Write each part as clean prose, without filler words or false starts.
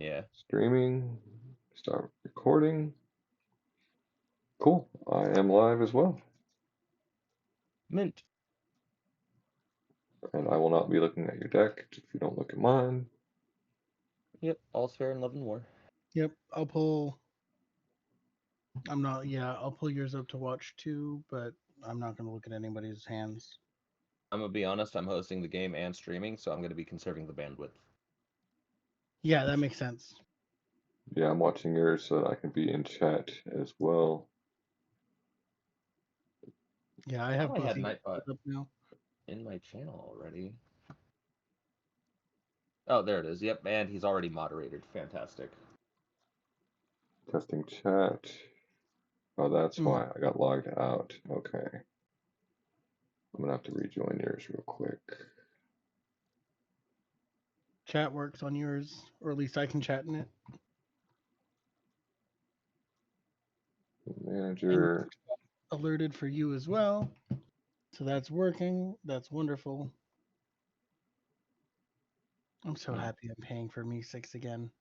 Yeah. Streaming. Start recording. Cool. I am live as well. Mint. And I will not be looking at your deck if you don't look at mine. Yep. All's fair in love and war. Yep, I'll pull. I'm not. Yeah, I'll pull yours up to watch too, but I'm not going to look at anybody's hands. I'm gonna be honest. I'm hosting the game and streaming, so I'm gonna be conserving the bandwidth. Yeah, that makes sense. Yeah, I'm watching yours so that I can be in chat as well. Yeah, I have Oh, I both had of you Nightbot up now. in my channel already. Oh, there it is. Yep, and he's already moderated. Fantastic. Testing chat. Oh, that's Mm. why I got logged out. Okay. I'm gonna have to rejoin yours real quick. Chat works on yours, or at least I can chat in it. And Manager. alerted for you as well. So that's working. That's wonderful. I'm so happy I'm paying for Me 6 again.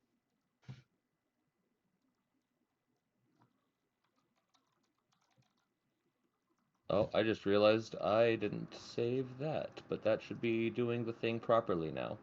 Oh, I just realized I didn't save that, but that should be doing the thing properly now.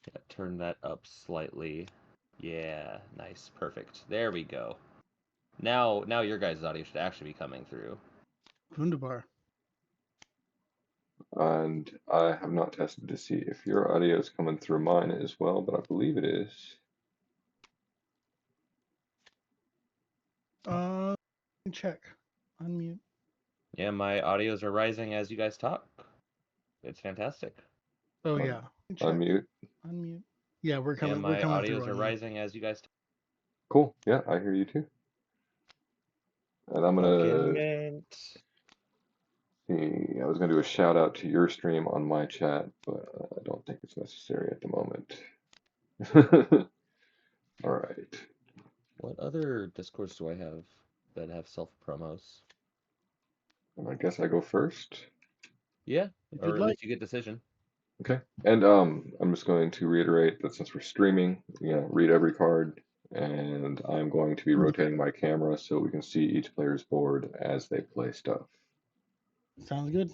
Yeah, turn that up slightly. Yeah, nice, perfect. There we go. Now your guys' audio should actually be coming through. Wunderbar. And I have not tested to see if your audio is coming through mine as well, but I believe it is. Check. Unmute. Yeah, my audios are rising as you guys talk. It's fantastic. Oh yeah. Check. Unmute. Unmute. Yeah, we're Yeah, coming. my We're coming audios through are on you. rising as you guys talk. Cool. Yeah, I hear you too. And I'm Fucking gonna mint. see. I was gonna do a shout out to your stream on my chat, but I don't think it's necessary at the moment. All right. What other Discords do I have that have self promos? And I guess I go first. Yeah, If or you'd at like. least you get decision. Okay. And I'm just going to reiterate that since we're streaming, read every card, and I'm going to be rotating my camera so we can see each player's board as they play stuff. Sounds good.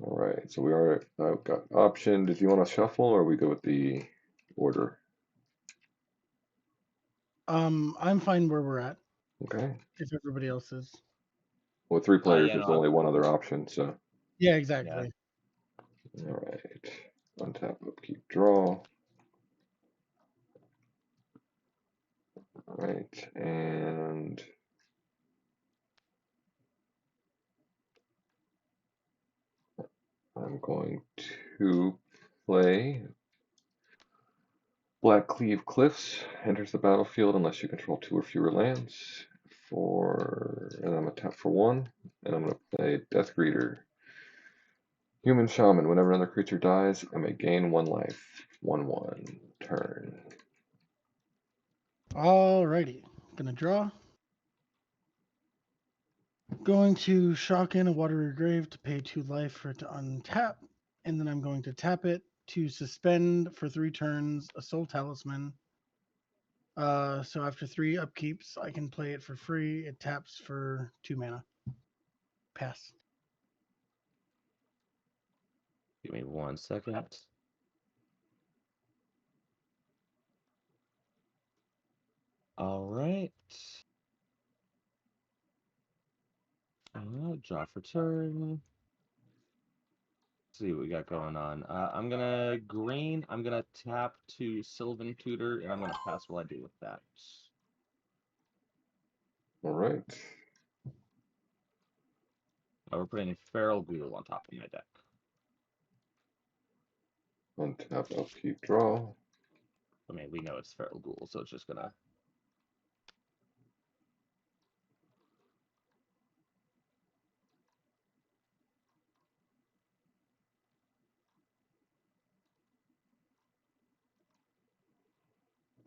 All right. So we are. I've got option. Did you want to shuffle, or we go with the order? I'm fine where we're at. Okay. If everybody else is. With three players, Yeah, there's no, only one other option. So. Yeah, exactly. All right. Untap, upkeep, draw. All right, and I'm going to play Black Cleave Cliffs. Enters the battlefield unless you control 2 or fewer lands. And I'm gonna tap for 1, and I'm gonna play Death Greeter. Human Shaman. Whenever another creature dies, I may gain 1 life. 1/1. Turn. Alrighty. Gonna draw. Going to shock in a watery grave to pay 2 life for it to untap. And then I'm going to tap it to suspend for 3 turns a soul talisman. So after 3 upkeeps, I can play it for free. It taps for 2 mana. Pass. give me 1 second. All right. Draw for turn. Let's see what we got going on. I'm gonna green. I'm gonna tap to Sylvan Tutor, and I'm gonna pass while I deal with that. All right. We're putting Feral Ghoul on top of my deck. Untap, upkeep, draw. I mean, we know it's Feral Ghoul, so it's just gonna.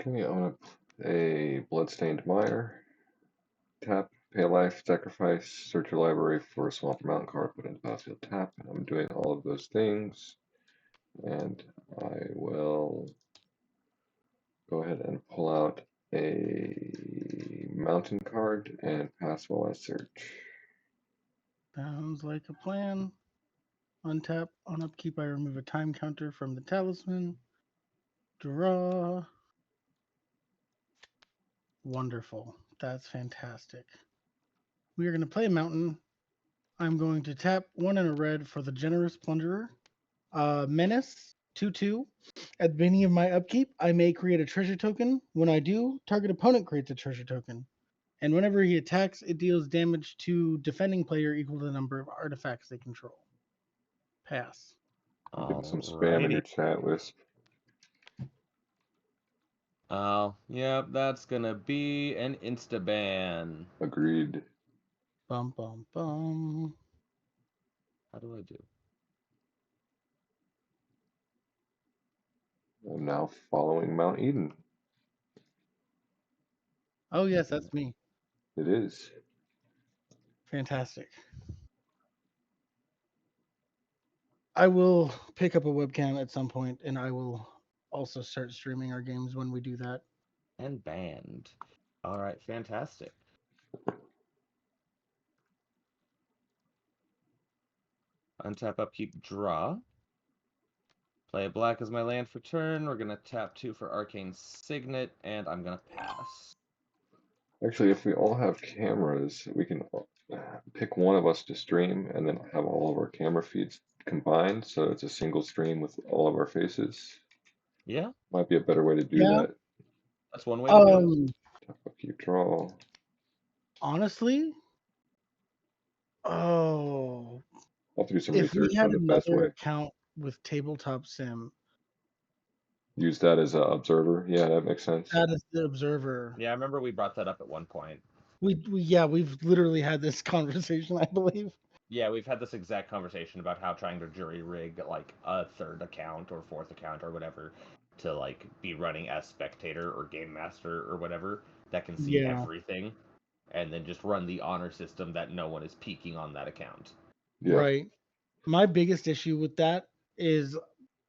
Okay, I'm gonna play Bloodstained Mire. Tap, pay a life, sacrifice, search your library for a swamp or mountain card, put it in the battlefield, tap. And I'm doing all of those things. And I will go ahead and pull out a mountain card and pass while I search. Sounds like a plan. Untap. On upkeep, I remove a time counter from the talisman. Draw. Wonderful. That's fantastic. We are going to play mountain. I'm going to tap 1 and a red for the Generous Plunderer. Menace, 2/2. At the beginning of my upkeep, I may create a treasure token. When I do, target opponent creates a treasure token. And whenever he attacks, it deals damage to defending player equal to the number of artifacts they control. Pass. I'm getting some spam in Alrighty. your chat, Wisp. Yep, that's gonna be an insta-ban. Agreed. Bum, bum, bum. How do I do? I'm now following Mount Eden. Oh, yes, that's me. It is. Fantastic. I will pick up a webcam at some point, and I will also start streaming our games when we do that. And banned. Alright, fantastic. Untap, upkeep, draw. Play a black as my land for turn. We're gonna tap 2 for Arcane Signet, and I'm gonna pass. Actually, if we all have cameras, we can pick one of us to stream and then have all of our camera feeds combined so it's a single stream with all of our faces. Yeah, Might be a better way to do Yeah. that. that's one way to do it. Tap, upkeep, draw. Honestly, I'll have to do some if we research had on the best another way. account with Tabletop Sim, Use that as an observer. Yeah, that makes sense. that is the observer. Yeah, I remember we brought that up at one point. We've literally had this conversation, I believe. Yeah, we've had this exact conversation about how trying to jury rig like a third account or fourth account or whatever to like be running as spectator or game master or whatever that can see Yeah. everything, and then just run the honor system that no one is peeking on that account. Yeah. Right. My biggest issue with that is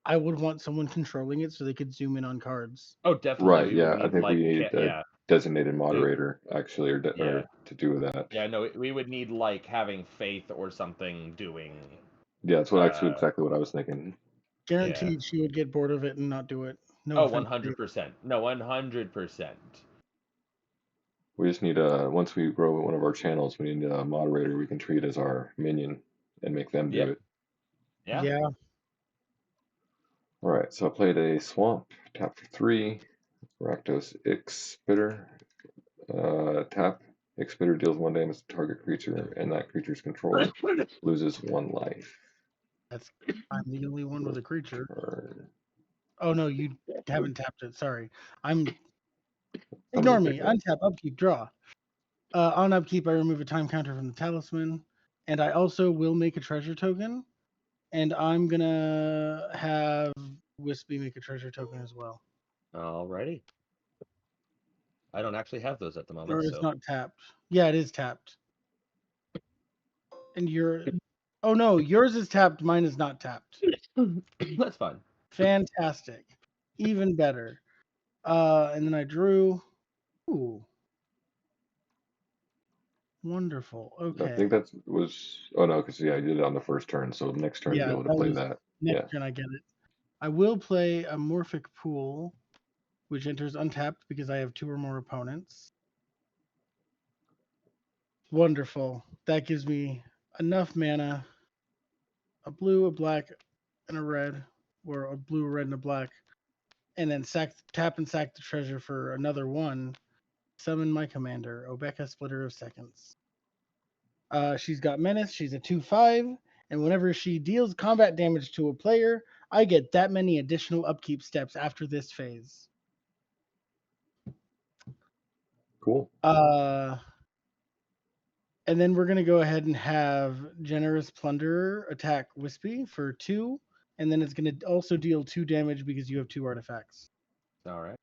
I would want someone controlling it so they could zoom in on cards. Oh, definitely. Right. We would Yeah. I need think like we need a yeah, designated moderator actually, or, yeah, or to do that. yeah. No, we would need like having Faith or something doing. Yeah, that's what actually exactly what I was thinking. Guaranteed she would get bored of it and not do it. No Oh, offense. 100%. No, 100%. We just need once we grow one of our channels, we need a moderator we can treat as our minion and make them do Yep. it. Yeah. Yeah. All right, so I played a swamp, tap for 3, Rakdos Ixbitter, tap, Ixbitter deals 1 damage to target creature, and that creature's controller loses 1 life. I'm the only one with a creature. Turn. Oh no, you haven't tapped it. Sorry. Ignore Somebody me. picked that. Untap, upkeep, draw. On upkeep, I remove a time counter from the talisman, and I also will make a treasure token. And I'm gonna have Wispy make a treasure token as well. Alrighty. I don't actually have those at the moment, Or it's so not tapped. Yeah, it is tapped. And oh no, yours is tapped, mine is not tapped. that's fine. Fantastic. Even better. And then I drew. Ooh. Wonderful. Okay. I think that was. Oh no, because yeah, I did it on the first turn, so next turn you'll be able to play that. Next Yeah. turn I get it. I will play a Morphic Pool, which enters untapped because I have 2 or more opponents. Wonderful. That gives me enough mana. A blue, a black, and a red, or a blue, a red, and a black, and then tap and sack the treasure for another 1. Summon my commander, Obeka, Splitter of Seconds. She's got Menace. She's a 2/5, and whenever she deals combat damage to a player, I get that many additional upkeep steps after this phase. Cool. And then we're gonna go ahead and have Generous Plunderer attack Wispy for 2, and then it's gonna also deal 2 damage because you have 2 artifacts. All right.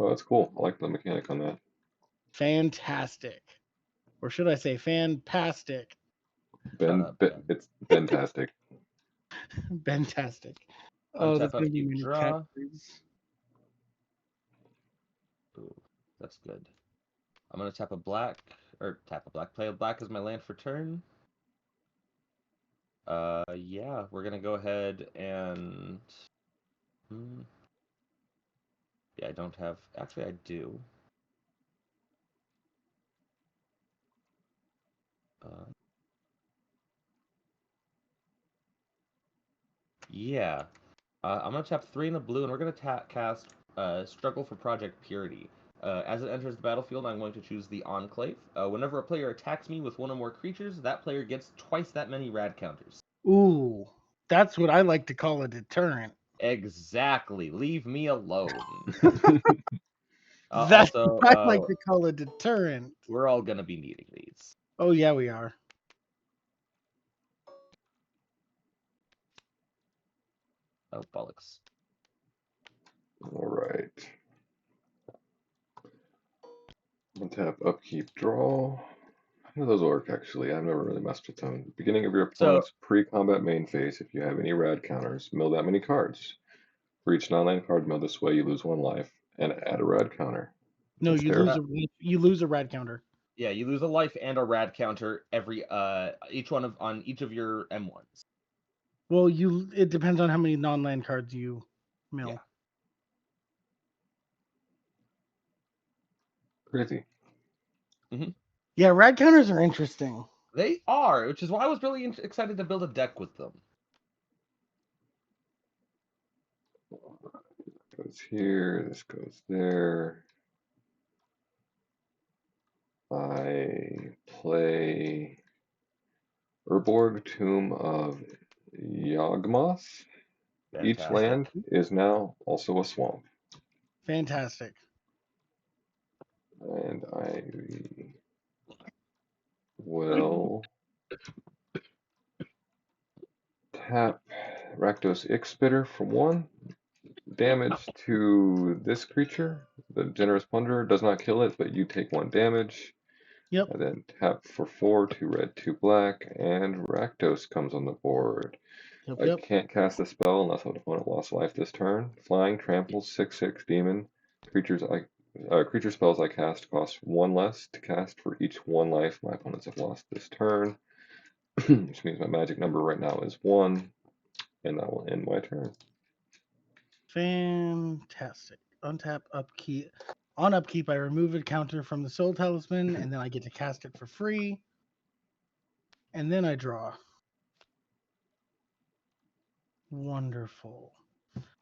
Oh, that's cool. I like the mechanic on that. Fantastic. Or should I say fantastic? Ben. It's fantastic. Fantastic. Oh, Untap that's going to be upkeep, my new draw. catchphrase. Ooh, that's good. I'm gonna tap a black, play a black as my land for turn. Yeah, we're gonna go ahead and. Yeah, I don't have. Actually, I do. Yeah. I'm gonna tap 3 in the blue, and we're gonna cast Struggle for Project Purity. As it enters the battlefield, I'm going to choose the Enclave. Whenever a player attacks me with one or more creatures, that player gets twice that many rad counters. Ooh, that's what I like to call a deterrent. Exactly. Leave me alone. That's Also, what I like to call a deterrent. we're all gonna be needing these. Oh, yeah, we are. Oh, bollocks. All right. Untap, upkeep, draw. How do those work, actually? I've never really messed with them. Beginning of your opponent's pre-combat main phase, if you have any rad counters, mill that many cards. For each non-land card milled this way, you lose 1 life, and add a rad counter. No, That's you terrible. lose a rad counter. Yeah, you lose a life and a rad counter every on each of your M1s. Well, it depends on how many non-land cards you mill. Yeah. Crazy. Yeah, rad counters are interesting. They are, which is why I was really excited to build a deck with them. Goes here, this goes there. I play Urborg, Tomb of Yawgmoth. Each Fantastic. land is now also a swamp. Fantastic. And I will tap Rakdos Ixbitter for 1. Damage to this creature. The Generous Plunderer does not kill it, but you take 1 damage. Yep. And then tap for 4, 2 red, 2 black, and Rakdos comes on the board. Yep. I can't cast a spell unless an opponent lost life this turn. Flying, Trample, 6/6 Demon. Creature spells I cast cost 1 less to cast for each 1 life my opponents have lost this turn. Which means my magic number right now is 1, and that will end my turn. Fantastic. Untap, upkeep. On upkeep, I remove a counter from the Soul Talisman, and then I get to cast it for free. And then I draw. Wonderful.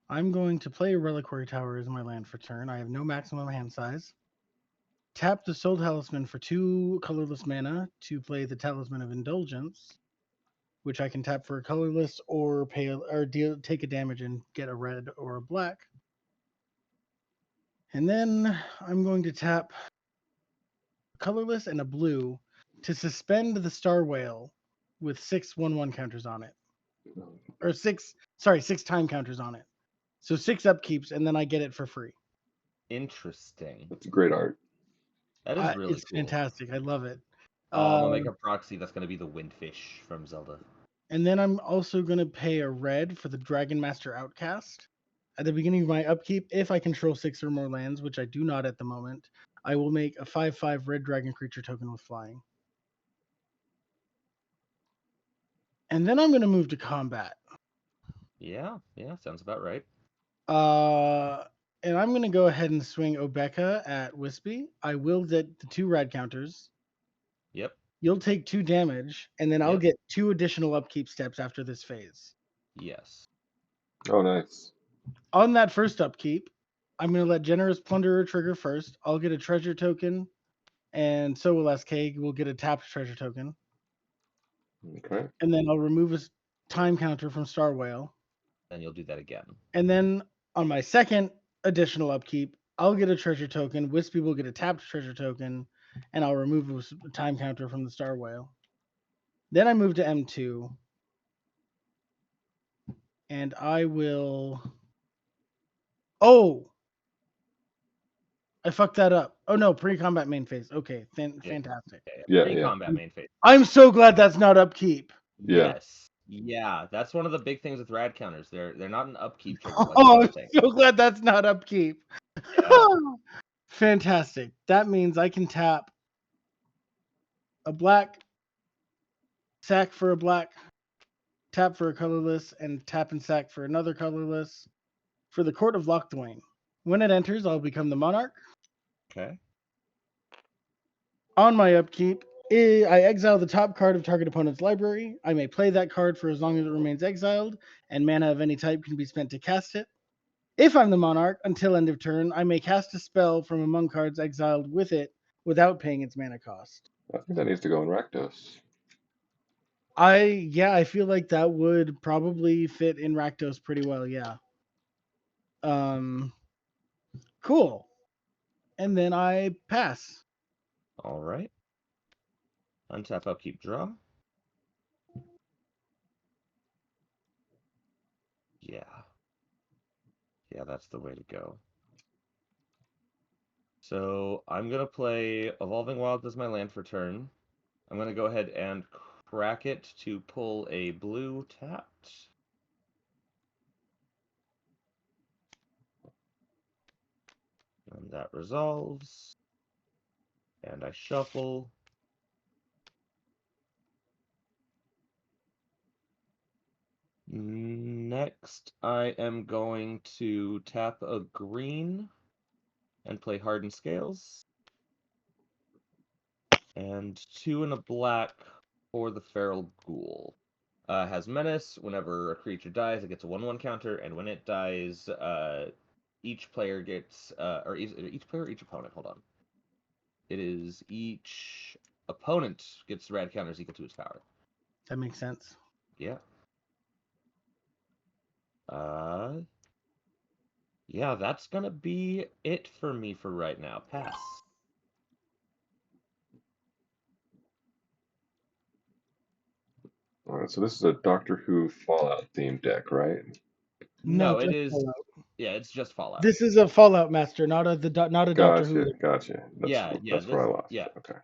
I'm going to play Reliquary Tower as my land for turn. I have no maximum hand size. Tap the Soul Talisman for 2 colorless mana to play the Talisman of Indulgence, which I can tap for a colorless or take a damage and get a red or a black. And then I'm going to tap a colorless and a blue to suspend the Star Whale with 6 1/1 counters on it. Or 6 time counters on it. So 6 upkeeps, and then I get it for free. Interesting. That's great art. That is really It's cool. fantastic. I love it. I'm gonna make a proxy that's gonna be the Windfish from Zelda. And then I'm also going to pay a red for the Dragon Master Outcast. At the beginning of my upkeep, if I control 6 or more lands, which I do not at the moment, I will make a 5/5 red dragon creature token with flying. And then I'm going to move to combat. Yeah, sounds about right. And I'm going to go ahead and swing Obeka at Wispy. I will get the 2 rad counters. Yep. You'll take 2 damage, and then I'll Yep. get 2 additional upkeep steps after this phase. Yes. Oh, nice. On that first upkeep, I'm going to let Generous Plunderer trigger first. I'll get a treasure token, and so will SK. We'll get a tapped treasure token. Okay. And then I'll remove a time counter from Star Whale. And you'll do that again. And then on my second additional upkeep, I'll get a treasure token. Wispy will get a tapped treasure token, and I'll remove a time counter from the Star Whale. Then I move to M2, and I will. Oh! I fucked that up. Oh no, pre-combat main phase. Okay, Yeah. fantastic. Yeah, Pre-combat main phase. I'm so glad that's not upkeep. Yeah. Yes. Yeah, that's one of the big things with rad counters. They're not an upkeep trigger like Oh, I'm Daunting. so glad that's not upkeep. Yeah. Fantastic. That means I can tap a black, sack for a black, tap for a colorless, and tap and sack for another colorless for the Court of Lochthwain. When it enters, I'll become the monarch. Okay. On my upkeep, I exile the top card of target opponent's library. I may play that card for as long as it remains exiled, and mana of any type can be spent to cast it. If I'm the monarch, until end of turn, I may cast a spell from among cards exiled with it without paying its mana cost. I think that needs to go in Rakdos. I feel like that would probably fit in Rakdos pretty well, yeah. Cool. And then I pass. All right. Untap, upkeep, draw. Yeah. Yeah, that's the way to go. So I'm going to play Evolving Wilds as my land for turn. I'm going to go ahead and crack it to pull a blue tapped. And that resolves. And I shuffle. Next, I am going to tap a green and play Hardened Scales. And 2 and a black for the Feral Ghoul. Has Menace. Whenever a creature dies, it gets a 1/1 counter, and when it dies, each player gets, or each player or each opponent, hold on. It is each opponent gets rad counters equal to its power. That makes sense. Yeah. Yeah, that's gonna be it for me for right now. Pass. All right, so this is a Doctor Who Fallout themed deck, right? No, just it is. Fallout. Yeah, it's just Fallout. This is a Fallout Master, not a Doctor Who. Gotcha. That's where I lost. Yeah. Okay.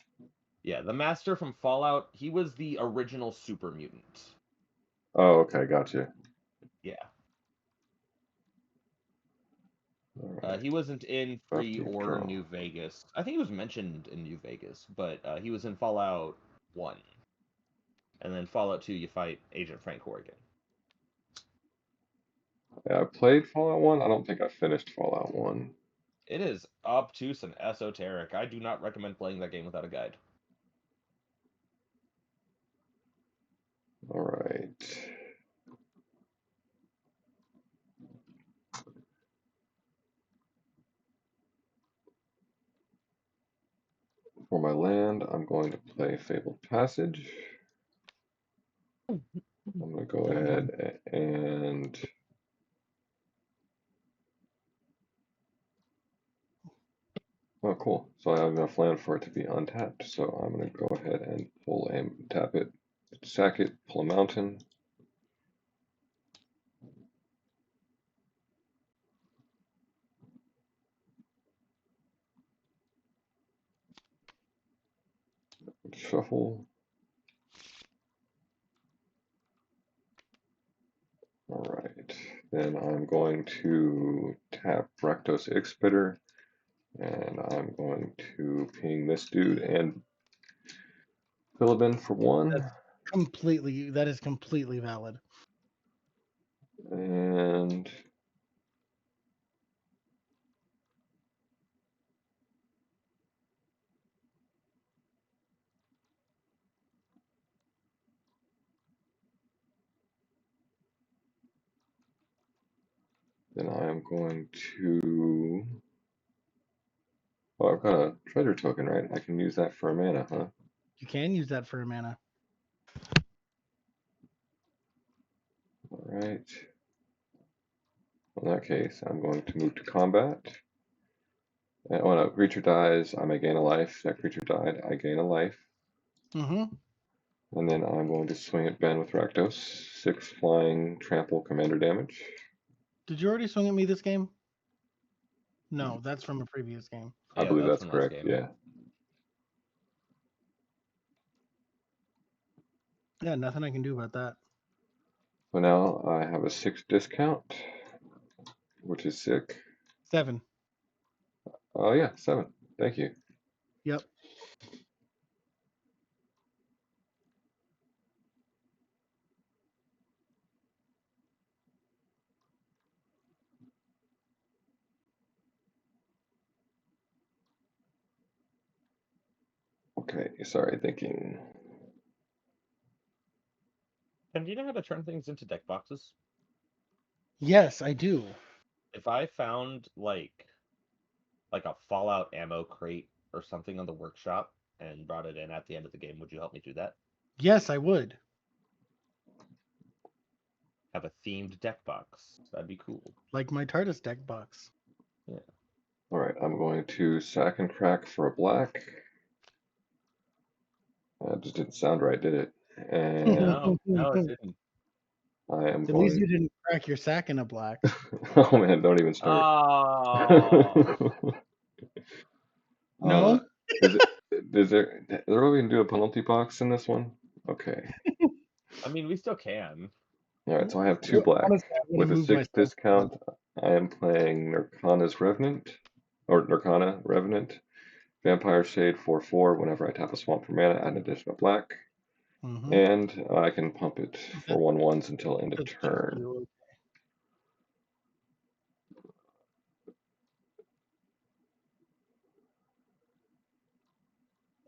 Yeah, the Master from Fallout, he was the original super mutant. Oh, okay, gotcha. Yeah. All right. He wasn't in Free Upkeep, or draw. New Vegas. I think he was mentioned in New Vegas, but he was in Fallout 1. And then Fallout 2, you fight Agent Frank Horrigan. Yeah, I played Fallout 1. I don't think I finished Fallout 1. It is obtuse and esoteric. I do not recommend playing that game without a guide. All right. For my land, I'm going to play Fabled Passage. I'm going to go ahead and oh, cool. So I have enough land for it to be untapped. So I'm going to go ahead and pull and tap it, sack it, pull a mountain. Shuffle. All right. Then I'm going to tap Rakdos Expitter, and I'm going to ping this dude and Philibin for 1. That is completely valid. And then I am going to. Oh, I've got a treasure token, right? I can use that for a mana, huh? You can use that for a mana. All right. In that case, I'm going to move to combat. And when a creature dies, I may gain a life. That creature died, I gain a life. Mm-hmm. And then I'm going to swing at Ben with Rakdos. 6 flying, trample, commander damage. Did you already swing at me this game? No, that's from a previous game. I Yeah, believe that's that's from last correct. game. Yeah. Yeah, nothing I can do about that. So now I have a 6 discount, which is sick. 7. Oh yeah, 7. Thank you. Yep. Okay, sorry, thinking. And do you know how to turn things into deck boxes? Yes, I do. If I found like a Fallout ammo crate or something on the workshop and brought it in at the end of the game, would you help me do that? Yes, I would. Have a themed deck box. That'd be cool. Like my TARDIS deck box. Yeah. All right, I'm going to sack and crack for a black. That just didn't sound right, did it? And No, it didn't. I am At least going. you didn't crack your sack in a black. Oh man, don't even start. Oh, Uh, No? is it? Is there? Is there a way we can do a penalty box in this one? Okay. I mean, we still can. All right, so I have 2 Well, black. honestly, I want to With a move 6 myself. discount, I am playing Nirkana's Revenant, or Nirkana Revenant, Vampire Shade 4/4. Whenever I tap a swamp for mana, add an additional black, Mm-hmm. and I can pump it for 1/1s until end of That's just turn. you.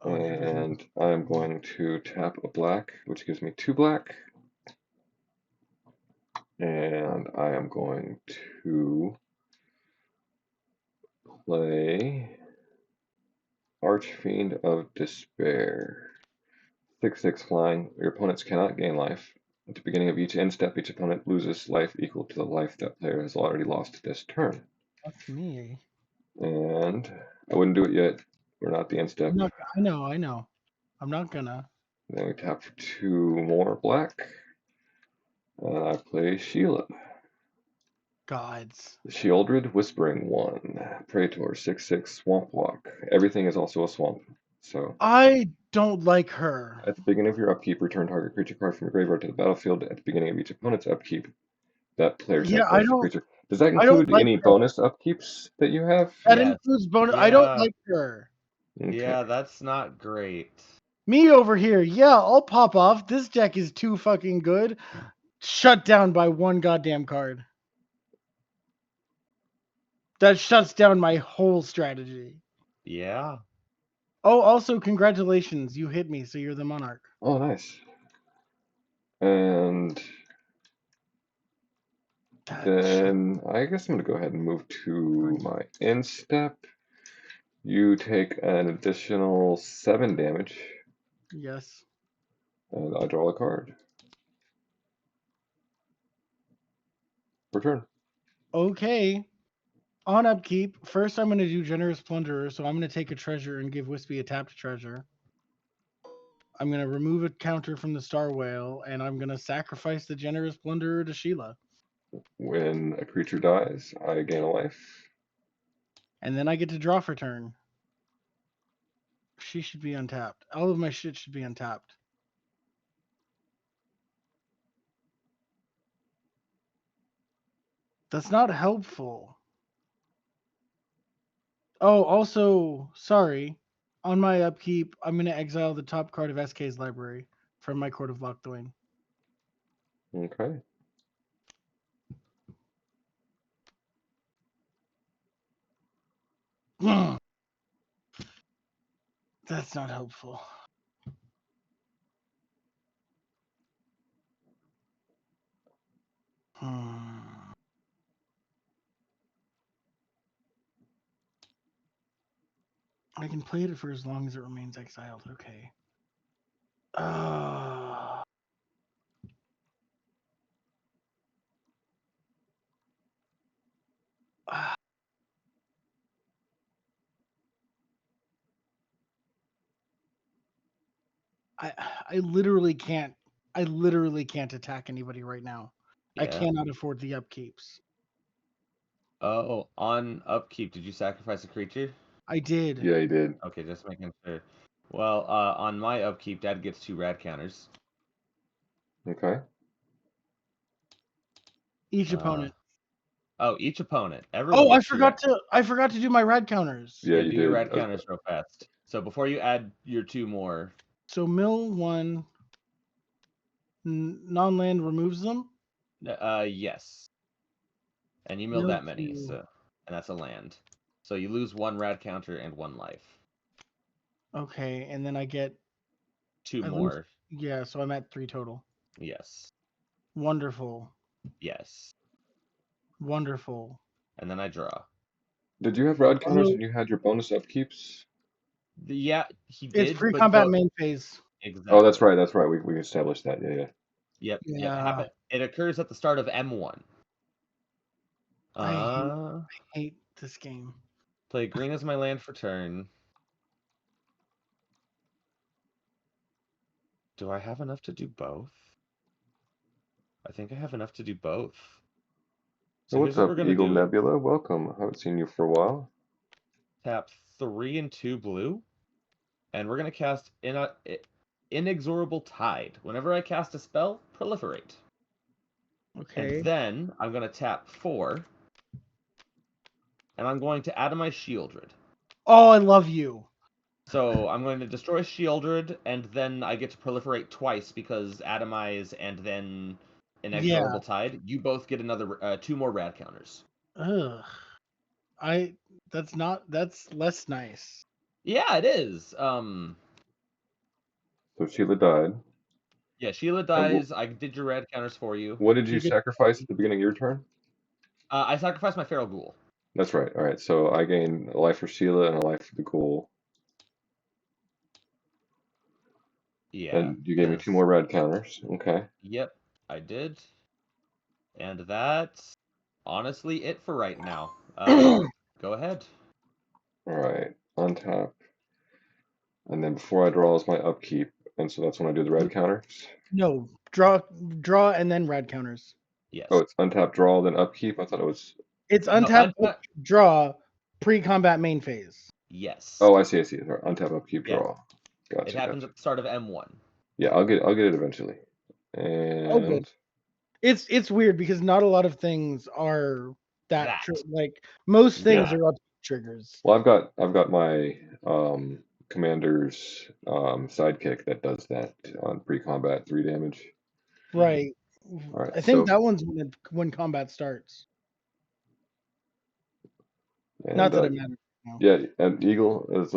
Oh, and everything. And I'm going to tap a black, which gives me 2 black. And I am going to play Archfiend of Despair. 6/6 flying. Your opponents cannot gain life. At the beginning of each end step, each opponent loses life equal to the life that player has already lost this turn. That's me. And I wouldn't do it yet. We're not the end step. I'm not, I know. I'm not gonna. Then we tap for 2 more black. And I play Sheila. Gods. Sheoldred Whispering One. Praetor 6/6 Swamp Walk. Everything is also a swamp. So I don't like her. at the beginning of your upkeep, return target creature card from your graveyard to the battlefield. At the beginning of each opponent's upkeep, that player Yeah, I sacrifices a don't creature. Does that I don't include like any her. bonus upkeeps that you have? That Yes. includes bonus. I don't Yeah. like her. Okay. Yeah, that's not great. Me over here, yeah, I'll pop off. This deck is too fucking good. Shut down by one goddamn card. That shuts down my whole strategy. Yeah. Oh, also, congratulations. You hit me, so you're the monarch. Oh, nice. And That then I guess I'm going to go ahead and move to my end step. You take an additional 7 damage, Yes. and I draw a card. Return. Okay. On upkeep, first I'm going to do Generous Plunderer, so I'm going to take a treasure and give Wispy a tapped treasure. I'm going to remove a counter from the Star Whale, and I'm going to sacrifice the Generous Plunderer to Sheila. When a creature dies, I gain a life. And then I get to draw for turn. She should be untapped. All of my shit should be untapped. That's not helpful. Oh, also, sorry. On my upkeep, I'm going to exile the top card of SK's library from my Court of Lochdoin. Okay. That's not helpful. I can play it for as long as it remains exiled. Okay. I literally can't. I literally can't attack anybody right now. I Yeah. cannot afford the upkeeps. Oh, on upkeep, did you sacrifice a creature? I did. Yeah, he did. Okay, just making sure. Well, on my upkeep, Dad gets 2 rad counters. Okay. Each Uh, opponent. oh, each opponent. Everyone Oh, I gets 2 rad. forgot to do my rad counters. Yeah, Yeah, you do your did. rad counters real fast. So before you add your 2 more, So mill 1, non-land removes them. yes. And you milled Mill that many, 2. so and that's a land. So you lose 1 rad counter and 1 life. Okay, and then I get 2 I lose. more. Yeah, so I'm at 3 total. Yes. Wonderful. Yes. Wonderful. And then I draw. Did you have rad counters Oh, and you had your bonus upkeeps? Yeah, he it's did, but pre-combat main phase. exactly. Oh, that's right. That's right. We established that. Yeah, yeah. Yep. Yeah. It occurs at the start of M1. I hate this game. Play green as my land for turn. Do I have enough to do both? I think I have enough to do both. So Hey, here's what's what we're up, gonna Eagle do. Nebula? Welcome. I haven't seen you for a while. Tap 3 and 2 blue, and we're gonna cast Inexorable Tide. Whenever I cast a spell, proliferate. Okay. And then I'm gonna tap 4, and I'm going to Atomize Shieldred. Oh, I love you. So I'm going to destroy Shieldred, and then I get to proliferate twice because Atomize and then Inexorable Tide. You both get another 2 more rad counters. Ugh. That's less nice. Yeah, it is. So Sheila died. Yeah, Sheila dies. I did your rad counters for you. What did you You get- sacrifice at the beginning of your turn? I sacrificed my Feral Ghoul. That's right. All right. So I gain a life for Sheila and a life for the ghoul. Yeah. And you gave me 2 more rad counters. Okay. Yep, I did. And that's honestly it for right now. Go ahead. All right. Untap. And then before I draw is my upkeep. And so that's when I do the rad counters. No, draw, and then rad counters. Yes. Oh, it's untap, draw, then upkeep. I thought it was. It's No, untap, draw, pre-combat main phase. Oh, Yes. I see. Sorry. Untap, upkeep, Yeah. draw. Gotcha. It happens at the start of M1. Yeah, I'll get it eventually. Oh, good. And It's weird because not a lot of things are That. like most things Yeah. are up triggers. well, I've got my commander's sidekick that does that on pre-combat 3 damage. Right. All right, I think so that one's when combat starts. and Not that it matters. No. yeah, and Eagle is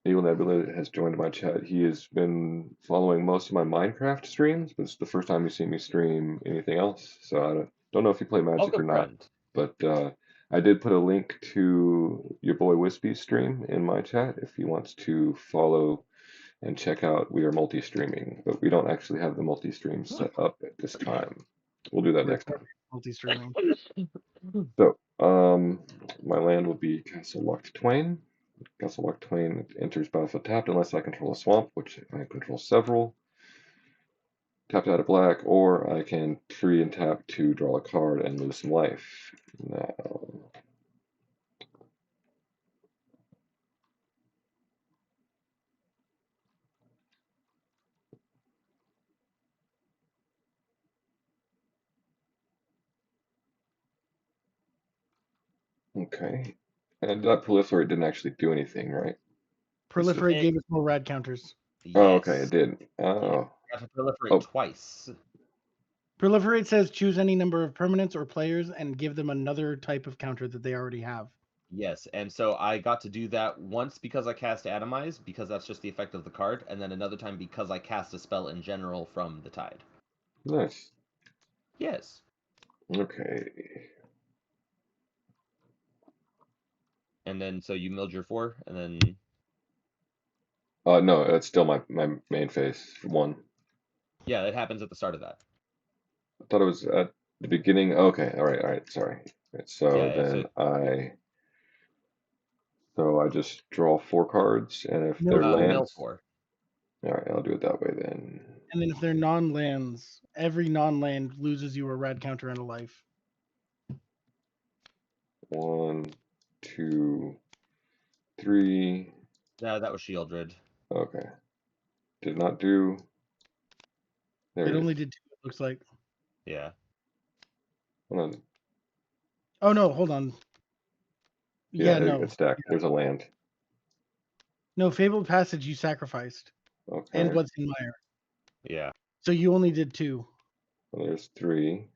Eagle Nebula has joined my chat. He has been following most of my Minecraft streams, but it's the first time he's seen me stream anything else. So I don't know if you play Magic Welcome, or not. friend. But I did put a link to your boy Wispy's stream in my chat if he wants to follow and check out. We are multi-streaming, but we don't actually have the multi-stream set up at this time. We'll do that next time. Multi-streaming. So, my land will be Castle Locked Twain. Castle Locked Twain enters battlefield tapped unless I control a swamp, which I control several. Tapped out of black, or I can 3 and tap to draw a card and lose some life. Now, okay. And that proliferate didn't actually do anything, right? Proliferate gave us more rad counters. Oh, okay, Yes. it did. Yeah. Oh, You have to proliferate twice. Proliferate says choose any number of permanents or players and give them another type of counter that they already have. Yes, and so I got to do that once because I cast Atomize, because that's just the effect of the card, and then another time because I cast a spell in general from the Tide. nice. Yes. Okay. And then so you milled your 4, and then No, it's still my main phase 1. yeah, it happens at the start of that. I thought it was at the beginning. Okay, all right, sorry. Right, so Yeah, then so I just draw 4 cards, and if they're Mill mill lands, 4. all right, I'll do it that way then. And then if they're non-lands, every non-land loses you a rad counter and a life. 1, 2, 3. That was Shieldred. Okay. Did not do. There It it only is. did 2, it looks like. Yeah. Hold on. Oh, no, hold on. Yeah, no. It's stacked. There's a land. No, Fabled Passage you sacrificed. Okay. And What's in Mire. Yeah. So you only did 2. Well, there's 3.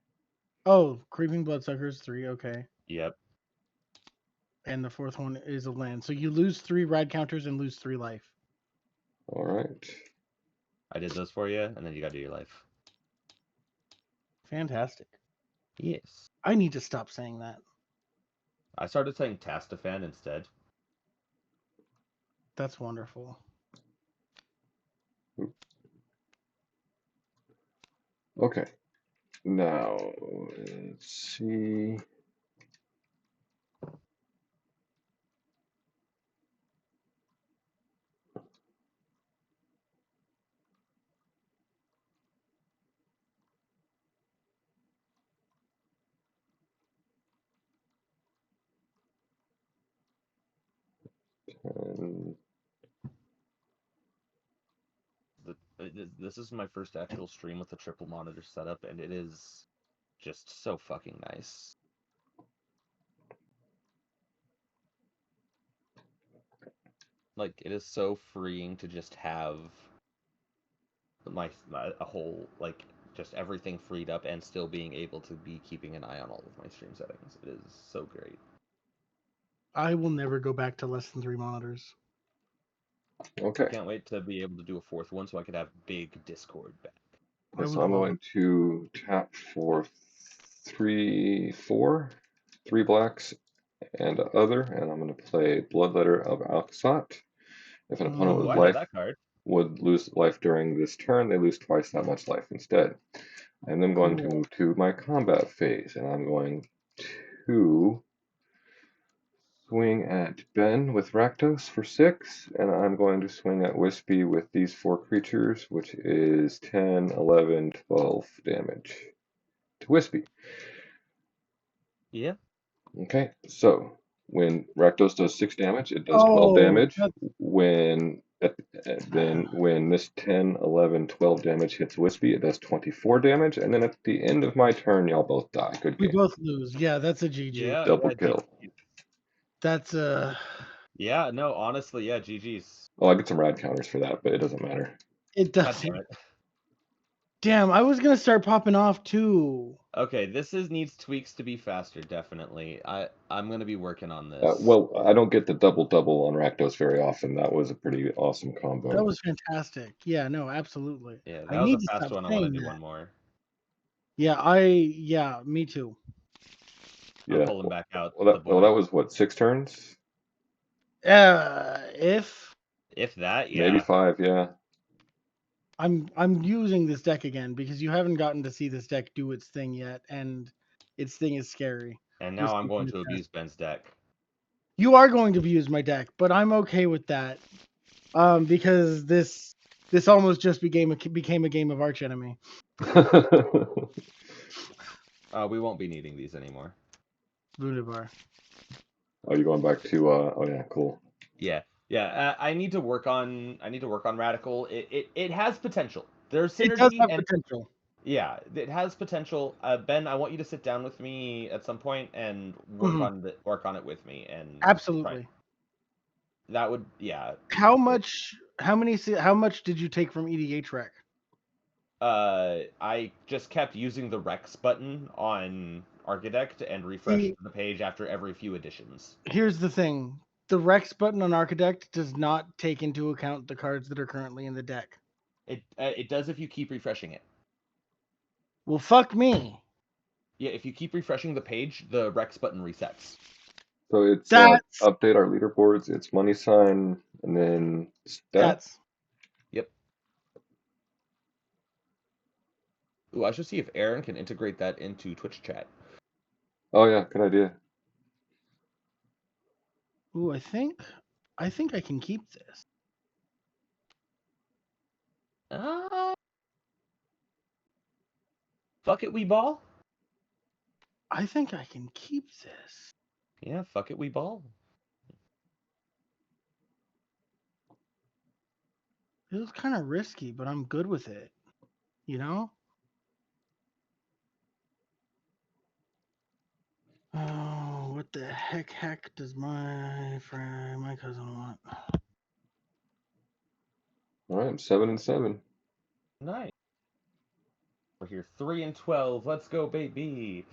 Oh, Creeping Bloodsuckers, 3, okay. Yep. And the 4th one is a land. So you lose 3 rad counters and lose 3 life. All right. I did those for you, and then you got to do your life. Fantastic. Yes. I need to stop saying that. I started saying Tastafan instead. That's wonderful. Okay. Now, let's see. And This is my first actual stream with a triple monitor setup, and it is just so fucking nice. Like, it is so freeing to just have a whole, like, just everything freed up and still being able to be keeping an eye on all of my stream settings. It is so great. I will never go back to less than 3 monitors. okay. Can't wait to be able to do a 4th one so I could have big Discord back. I So would I'm love going to tap for 3 blacks and other, and I'm going to play Bloodletter of Alcasat. If an opponent Oh, with I know life that card. would lose life during this turn, they lose twice that much life instead. I'm then going to Cool. move to my combat phase, and I'm going to swing at Ben with Rakdos for 6, and I'm going to swing at Wispy with these 4 creatures, which is 10, 11, 12 damage to Wispy. Yeah. Okay, so when Rakdos does 6 damage, it does 12 damage. When this 10, 11, 12 damage hits Wispy, it does 24 damage, and then at the end of my turn, y'all both die. Good We game. both lose. Yeah, that's a GG. Yeah. Double kill. That's Yeah, no, honestly, yeah, GG's. Oh, I get some rad counters for that, but it doesn't matter. it God doesn't. damn it. Damn, I was gonna start popping off too. Okay, this needs tweaks to be faster, definitely. I'm gonna be working on this. Well, I don't get the double on Rakdos very often. That was a pretty awesome combo. That was fantastic. Yeah, no, absolutely. Yeah, I that was need a to fast stop one. I want to saying do that. one more. Yeah, me too. I'm pulling back out Well, the board. that was what, 6 turns? If that, yeah. Maybe 5, yeah. I'm using this deck again because you haven't gotten to see this deck do its thing yet, and its thing is scary. And now I'm going to abuse Ben's deck. You are going to abuse my deck, but I'm okay with that. Because this almost just became a game of Arch Enemy. We won't be needing these anymore. Voodoo. Oh, you're going back to oh yeah, cool. Yeah. I need to work on Radical. It has potential. There's synergy. It does have potential. Yeah, it has potential. Ben, I want you to sit down with me at some point and work on it with me. And absolutely. That would, yeah. How much did you take from EDH Rec? I just kept using the Rex button on Architect and refreshed the page after every few editions. Here's the thing. The Rex button on Architect does not take into account the cards that are currently in the deck. It does if you keep refreshing it. Well, fuck me. Yeah, if you keep refreshing the page, the Rex button resets. So it's update our leaderboards, it's money sign, and then stats. Yep. Ooh, I should see if Aaron can integrate that into Twitch chat. Oh yeah, good idea. Ooh, I think I can keep this. Fuck it, we ball. I think I can keep this. Yeah, fuck it, we ball. It was kind of risky, but I'm good with it. You know? Oh, what the heck does my cousin want? All right, I'm 7-7. Nice. We're here 3-12. Let's go, baby.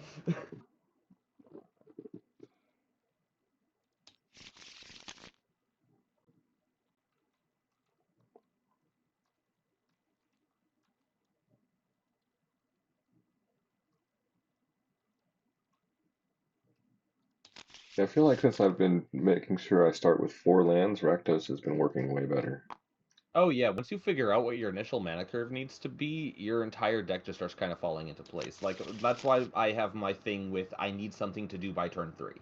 I feel like since I've been making sure I start with 4 lands, Rakdos has been working way better. Oh yeah, once you figure out what your initial mana curve needs to be, your entire deck just starts kind of falling into place. Like, that's why I have my thing with I need something to do by turn 3.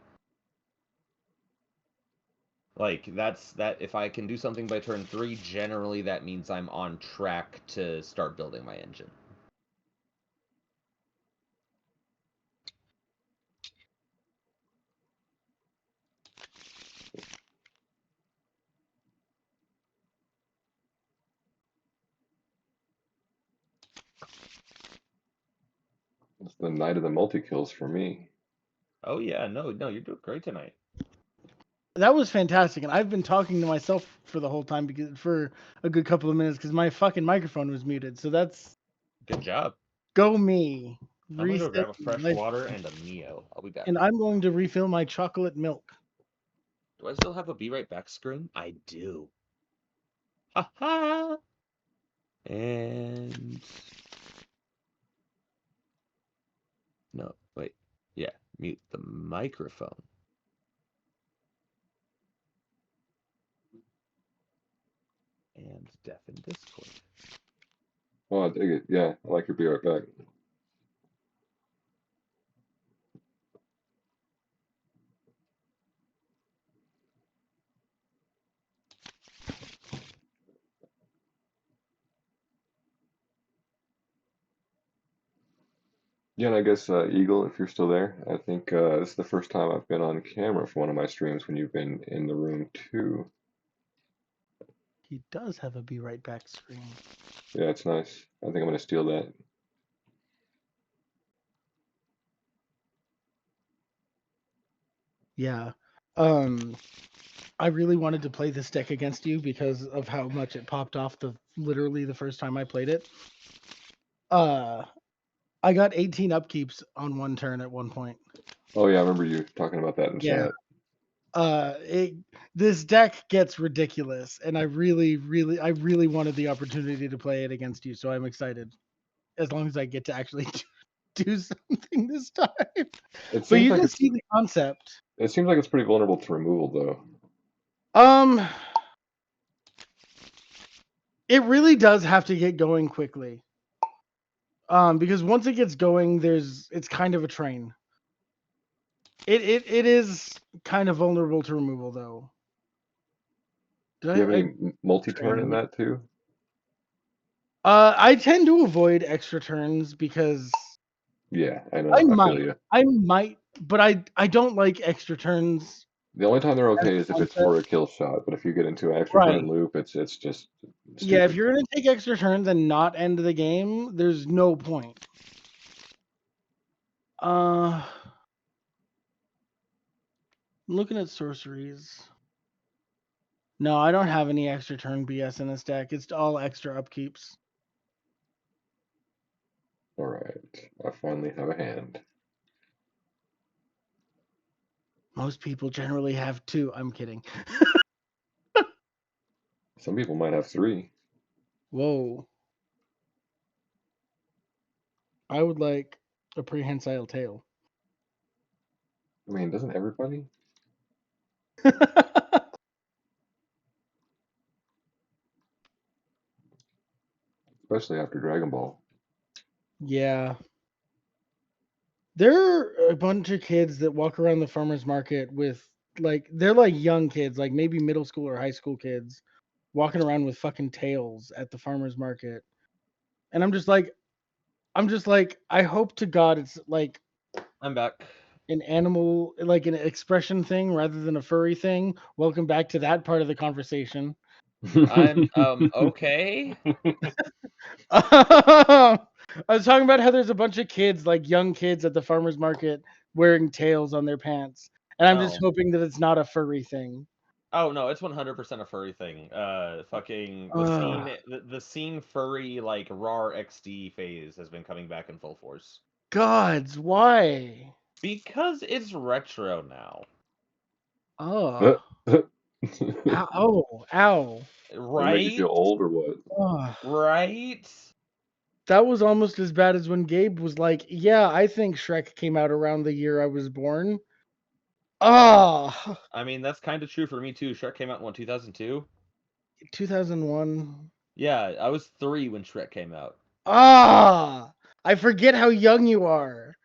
Like, that if I can do something by turn 3, generally that means I'm on track to start building my engine. It's the night of the multi-kills for me. Oh yeah, no, you're doing great tonight. That was fantastic, and I've been talking to myself for the whole time because for a good couple of minutes because my fucking microphone was muted. So that's Good job. go me. I'm gonna go grab a Reset fresh life, water and a Neo. I'll be back. and I'm going to refill my chocolate milk. Do I still have a be right back screen? I do. Ha ha! And no, wait. Yeah, mute the microphone. And deafen Discord. Oh, I dig it. Yeah, I like your be right back. Yeah, and I guess Eagle, if you're still there, I think this is the first time I've been on camera for one of my streams when you've been in the room too. He does have a be right back screen. Yeah, it's nice. I think I'm gonna steal that. Yeah. I really wanted to play this deck against you because of how much it popped off literally the first time I played it. I got 18 upkeeps on one turn at one point. Oh yeah, I remember you talking about that in Yeah. chat. This deck gets ridiculous, and I really wanted the opportunity to play it against you, so I'm excited. As long as I get to actually do something this time. It But seems you like can it's see the concept. it seems like it's pretty vulnerable to removal though. It really does have to get going quickly. Because once it gets going, it's kind of a train. It is kind of vulnerable to removal though. Do you have any multi-turn in that too? I tend to avoid extra turns because Yeah, I know. I feel you. I might, but I don't like extra turns. The only time they're as okay a is if it's concept. for a kill shot, but if you get into an extra Right. turn loop, it's just Yeah, if stupid. you're gonna take extra turns and not end the game, there's no point. I'm looking at sorceries. No, I don't have any extra turn BS in this deck. It's all extra upkeeps. All right, I finally have a hand. Most people generally have 2. I'm kidding. Some people might have 3. Whoa. I would like a prehensile tail. I mean, doesn't everybody? Especially after Dragon Ball. Yeah. There are a bunch of kids that walk around the farmer's market with, like, they're like young kids, like maybe middle school or high school kids, walking around with fucking tails at the farmer's market. And I'm just like, I hope to God it's like I'm back. an animal, like an expression thing rather than a furry thing. Welcome back to that part of the conversation. I'm okay. I was talking about how there's a bunch of kids, like young kids at the farmer's market wearing tails on their pants. And I'm just Oh. hoping that it's not a furry thing. Oh no, it's 100% a furry thing. Fucking the Ugh. the scene furry like RAR XD phase has been coming back in full force. Gods, why? Because it's retro now. Oh. Ow. Oh, ow. They make you Right? feel old or what? Ugh. Right? That was almost as bad as when Gabe was like, yeah, I think Shrek came out around the year I was born. Ah, I mean, that's kind of true for me too. Shrek came out in what, 2002? 2001. Yeah, I was 3 when Shrek came out. Ah, I forget how young you are.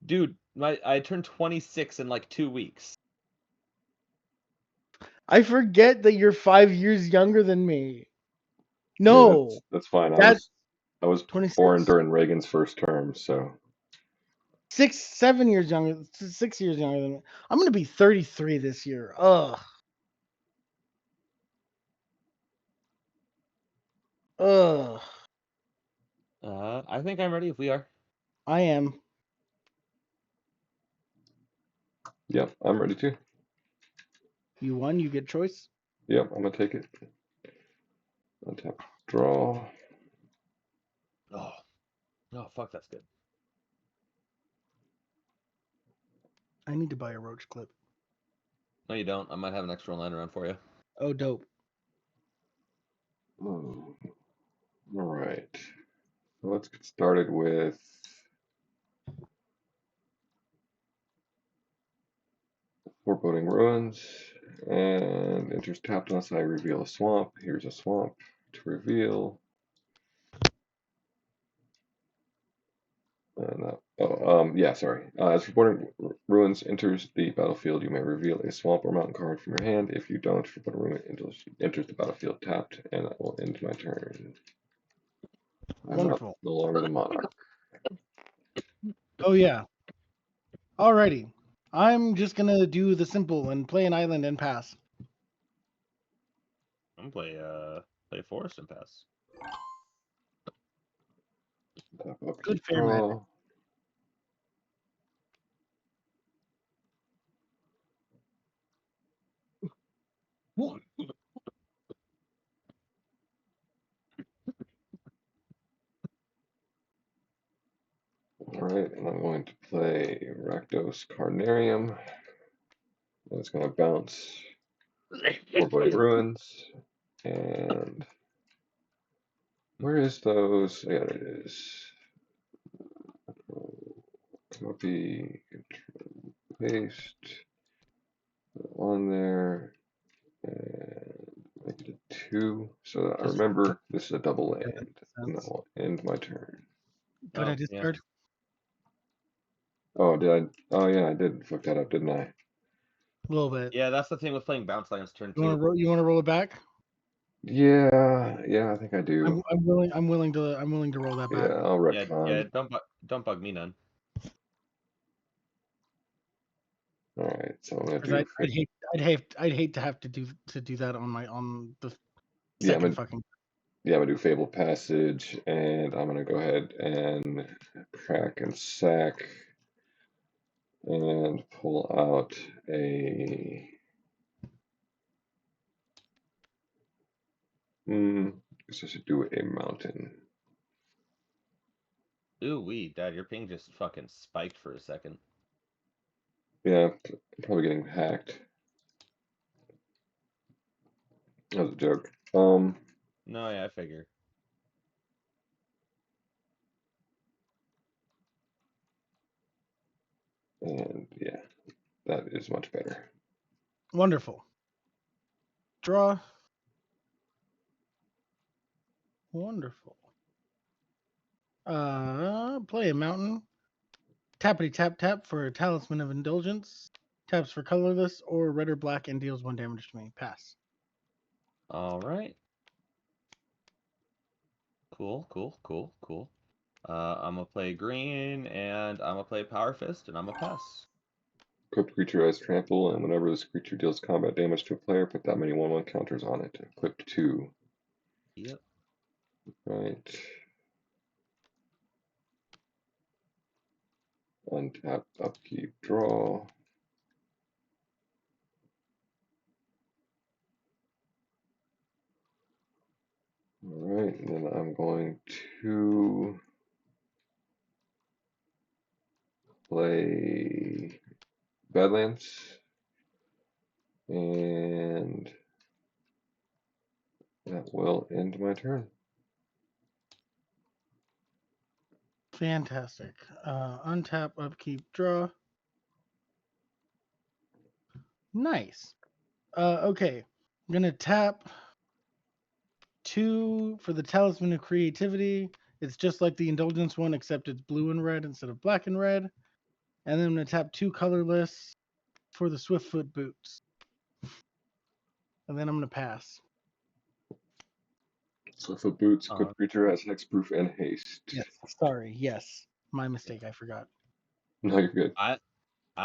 Dude, I turned 26 in like 2 weeks. I forget that you're 5 years younger than me. I mean, No, that's fine. that's I was born 26. during Reagan's first term, so 7 years younger, 6 years younger than me. I'm gonna be 33 this year. Ugh. Ugh. I think I'm ready if we are. I am. yeah, I'm ready too. You won, you get choice. Yep, I'm gonna take it. Untap, draw. Oh, oh, fuck, that's good. I need to buy a roach clip. No, you don't. I might have an extra line around for you. Oh, dope. Oh, all right. So let's get started with Foreboding Ruins. And enters tapped unless I reveal a swamp. Here's a swamp to reveal. And yeah, sorry. As Foreboding Ruins enters the battlefield, you may reveal a swamp or mountain card from your hand. If you don't, Foreboding Ruins enters the battlefield tapped, and that will end my turn. I'm Wonderful. no longer the monarch. Oh yeah. Alrighty. I'm just gonna do the simple and play an island and pass. I'm gonna play Forest and pass. Tap up, Good keep fair magic. draw. Alright, and I'm going to play Rakdos Carnarium. And it's going to bounce Foreboding Ruins. And where is those? Yeah, there it is. Copy, Control, paste, put it on there, and make it a 2. So that I remember this is a double land, and that will end my turn. But I Oh, yeah. discard. Oh, did I? Oh, yeah, I did fuck that up, didn't I? A little bit. Yeah, that's the thing with playing bounce lands turn You want 2. to you want to roll it back? Yeah, I think I do. I'm willing. I'm willing to roll that back. Yeah, I'll Yeah, retcon. don't bug me none. All right, so I'm gonna Because do. I'd hate to have to do that on the Yeah, second fucking. I'm gonna do Fable Passage, and I'm gonna go ahead and crack and sack, and pull out a. Guess I should do a mountain. Ooh wee, Dad, your ping just fucking spiked for a second. Yeah, probably getting hacked. That was a joke. No, yeah, I figure. And yeah, that is much better. Wonderful. Draw. Wonderful. Play a mountain. Tappity tap tap for a Talisman of Indulgence. Taps for colorless or red or black and deals 1 damage to me. Pass. All right. Cool. I'm gonna play green, and I'm gonna play Power Fist, and I'm gonna pass. Equipped creature has trample, and whenever this creature deals combat damage to a player, put that many 1/1 counters on it. Equipped 2. Yep. Right. Untap, upkeep, draw. Alright, and then I'm going to play Badlands. And that will end my turn. Fantastic. Untap, upkeep, draw. Nice. Okay. I'm gonna tap 2 for the Talisman of Creativity. It's just like the Indulgence one, except it's blue and red instead of black and red. And then I'm gonna tap 2 colorless for the Swiftfoot Boots. And then I'm gonna pass. Swiftfoot Boots, equipped creature has hexproof and haste. Yes. Sorry. Yes. My mistake. I forgot. No, you're good. I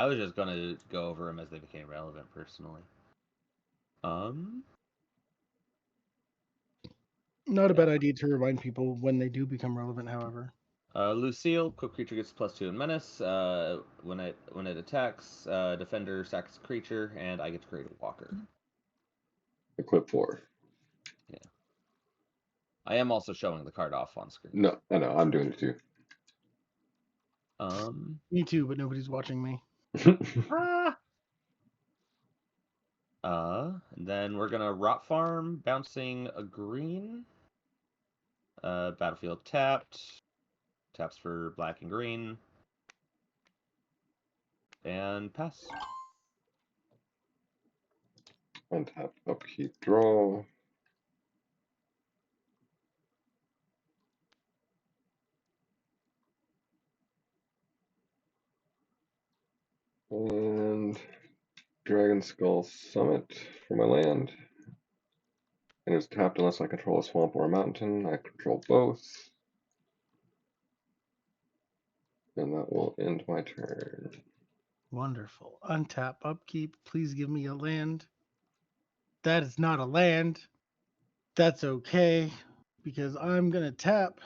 was just gonna go over them as they became relevant personally. Not a bad idea to remind people when they do become relevant, however. Lucille, equipped creature gets +2 in menace. When it attacks, defender sacks a creature, and I get to create a walker. Equip 4. Yeah. I am also showing the card off on screen. No, I know, I'm doing it too. Me too, but nobody's watching me. Then we're gonna Rot Farm, bouncing a green. Battlefield tapped. Taps for black and green. And pass. Untap, upkeep, draw. And Dragon Skull Summit for my land. And it's tapped unless I control a swamp or a mountain. I control both. And that will end my turn. Wonderful. Untap, upkeep. Please give me a land. That is not a land. That's okay, because I'm gonna tap.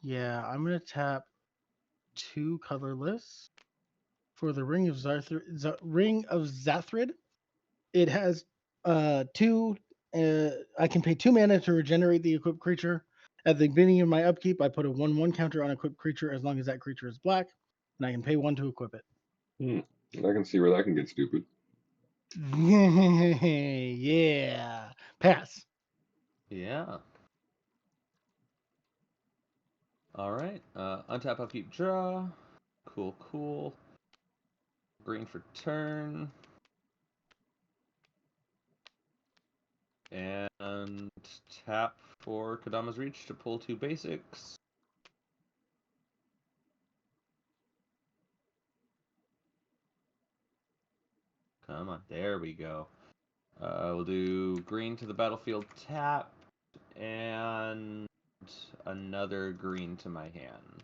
Yeah, I'm gonna tap 2 colorless for the Ring of Zathrid. It has 2. I can pay 2 mana to regenerate the equipped creature. At the beginning of my upkeep, I put a 1/1 counter on equipped creature as long as that creature is black, and I can pay 1 to equip it. I can see where that can get stupid. Yeah. Pass. Yeah. Alright. Untap, upkeep, draw. Cool. Green for turn. And tap for Kodama's Reach to pull 2 basics. Come on, there we go. We'll do green to the battlefield tap, and another green to my hand.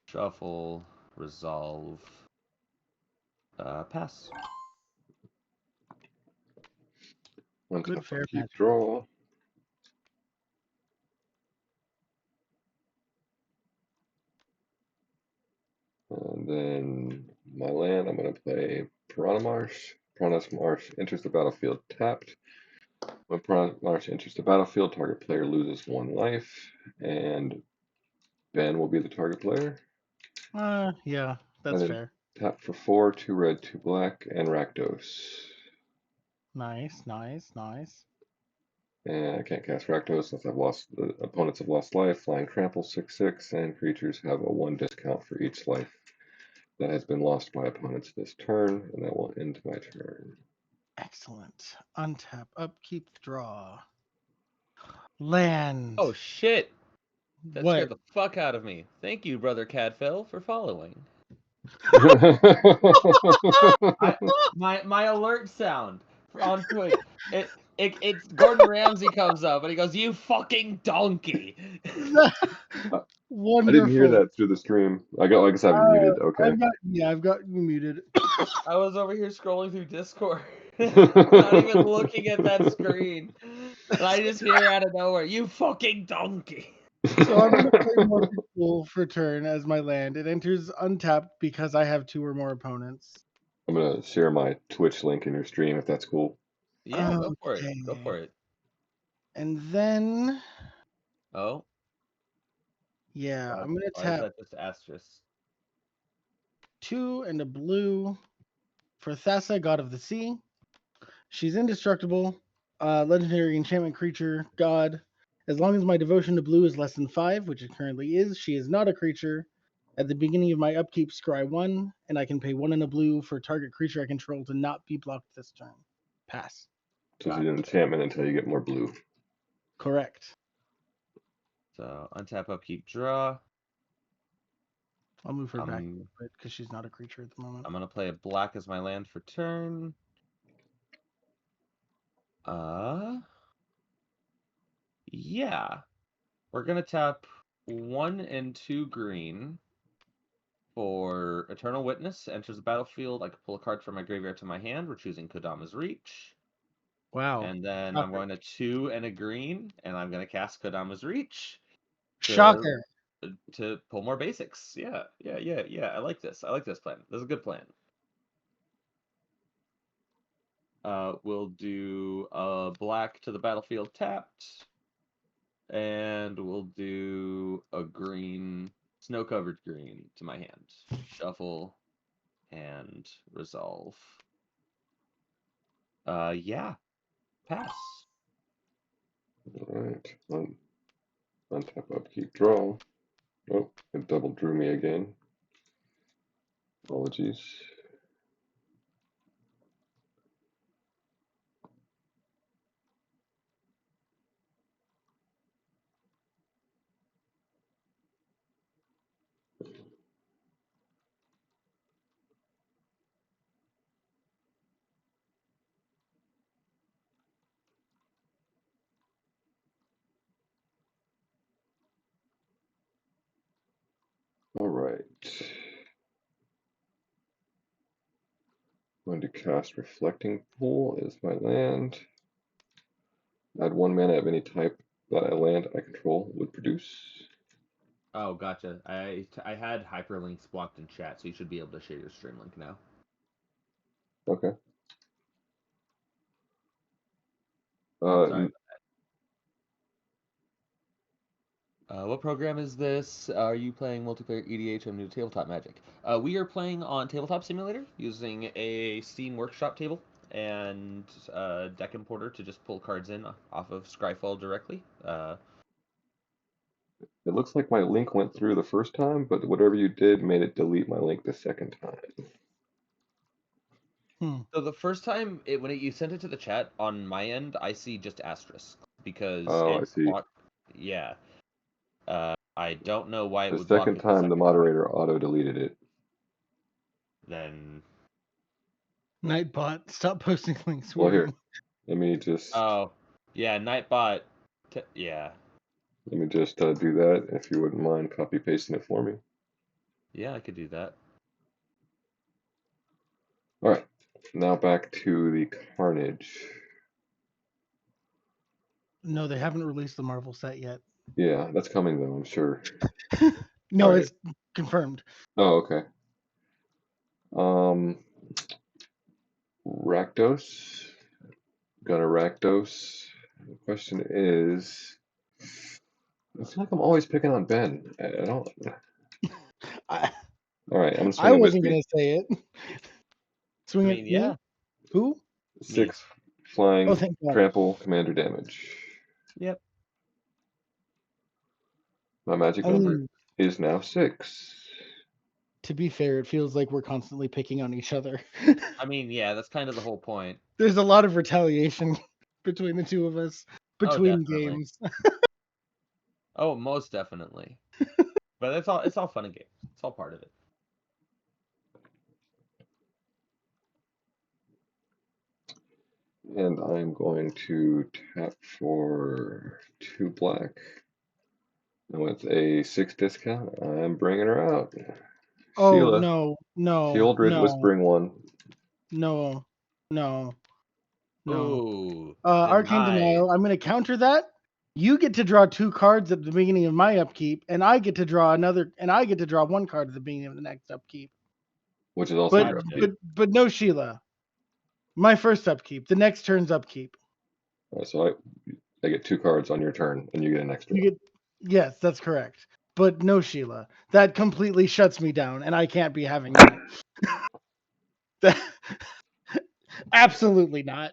Shuffle, resolve, pass. Untap, Fair upkeep, match. draw. And then my land, I'm going to play Piranha Marsh. Piranha Marsh enters the battlefield tapped. When Piranha Marsh enters the battlefield, target player loses 1 life, and Ben will be the target player. Yeah, that's fair. Tap for 4, 2 red, 2 black, and Rakdos. Nice. And I can't cast Rakdos since the opponents have lost life. Flying trample 6/6, and creatures have a 1 discount for each life that has been lost by opponents this turn, and that will end my turn. Excellent. Untap, upkeep, draw. Land. Oh shit! That What? scared the fuck out of me. Thank you, Brother Cadfell, for following. My alert sound on Twitch. It's Gordon Ramsay comes up and he goes, "You fucking donkey." Wonderful. I didn't hear that through the stream. I guess I have it muted. Okay. I've got you muted. I was over here scrolling through Discord, not even looking at that screen, and I just hear out of nowhere, "You fucking donkey." So I'm gonna play more Control for turn as my land. It enters untapped because I have 2 or more opponents. I'm gonna share my Twitch link in your stream if that's cool. Yeah, go for it. Go Okay. for it. And then Oh, yeah, I'm gonna why is tap that just asterisk? 2 and a blue for Thassa, God of the Sea. She's indestructible, legendary enchantment creature, god. As long as my devotion to blue is less than 5, which it currently is, she is not a creature. At the beginning of my upkeep, scry 1, and I can pay 1 and a blue for target creature I control to not be blocked this turn. Pass. So she's an enchantment until you get more blue. Correct. So untap, upkeep, draw. I'll move her back a little bit because she's not a creature at the moment. I'm gonna play a black as my land for turn. Yeah. We're gonna tap 1 and 2 green for Eternal Witness. Enters the battlefield. I can pull a card from my graveyard to my hand. We're choosing Kodama's Reach. Wow. And then Shocker. I'm going to 2 and a green, and I'm gonna cast Kodama's Reach. Shocker. To pull more basics. Yeah. I like this. I like this plan. This is a good plan. We'll do a black to the battlefield tapped. And we'll do a green, snow-covered green to my hand. Shuffle and resolve. Yeah. Pass. Alright. Untap, upkeep, draw. Oh, it double drew me again. Apologies. Alright. I'm going to cast Reflecting Pool as my land. Add 1 mana of any type that a land I control would produce. Oh, gotcha. I had hyperlinks blocked in chat, so you should be able to share your stream link now. Okay. Sorry. What program is this? Are you playing multiplayer EDH? I'm new to Tabletop Magic. We are playing on Tabletop Simulator using a Steam Workshop table and deck importer to just pull cards in off of Scryfall directly. It looks like my link went through the first time, but whatever you did made it delete my link the second time. So the first time when you sent it to the chat on my end, I see just asterisk because I see. Yeah. I don't know why it The would block second it time the moderator auto-deleted it. Then Nightbot, stop posting links. Well, here, let me just... Oh, yeah, Nightbot. Yeah. Let me just do that, if you wouldn't mind copy-pasting it for me. Yeah, I could do that. Alright, now back to the Carnage. No, they haven't released the Marvel set yet. Yeah, that's coming though, I'm sure. No, Right. it's confirmed. Oh, okay. Rakdos. Got a Rakdos. The question is, I feel like I'm always picking on Ben. I don't. All right, I'm I wasn't gonna say it. Swing it. yeah. Who? 6 flying, thank God. trample, commander damage. Yep. My magic number is now 6. To be fair, it feels like we're constantly picking on each other. I mean, yeah, that's kind of the whole point. There's a lot of retaliation between the two of us, between games. Oh, most definitely. But it's all fun and games. It's all part of it. And I'm going to tap for 2 black. And with a 6 discount, I'm bringing her out. Oh Sheila, no, no, Shieldred no, Whispering One. no, no, no. Ooh, Arcane denied. Denial. I'm going to counter that. You get to draw 2 cards at the beginning of my upkeep, and I get to draw 1 card at the beginning of the next upkeep. Which is also But your Gotcha. upkeep. but no Sheila. My first upkeep. The next turn's upkeep. So I get 2 cards on your turn, and you get an extra. You get Yes, that's correct. But no Sheila. That completely shuts me down, and I can't be having that. Absolutely not.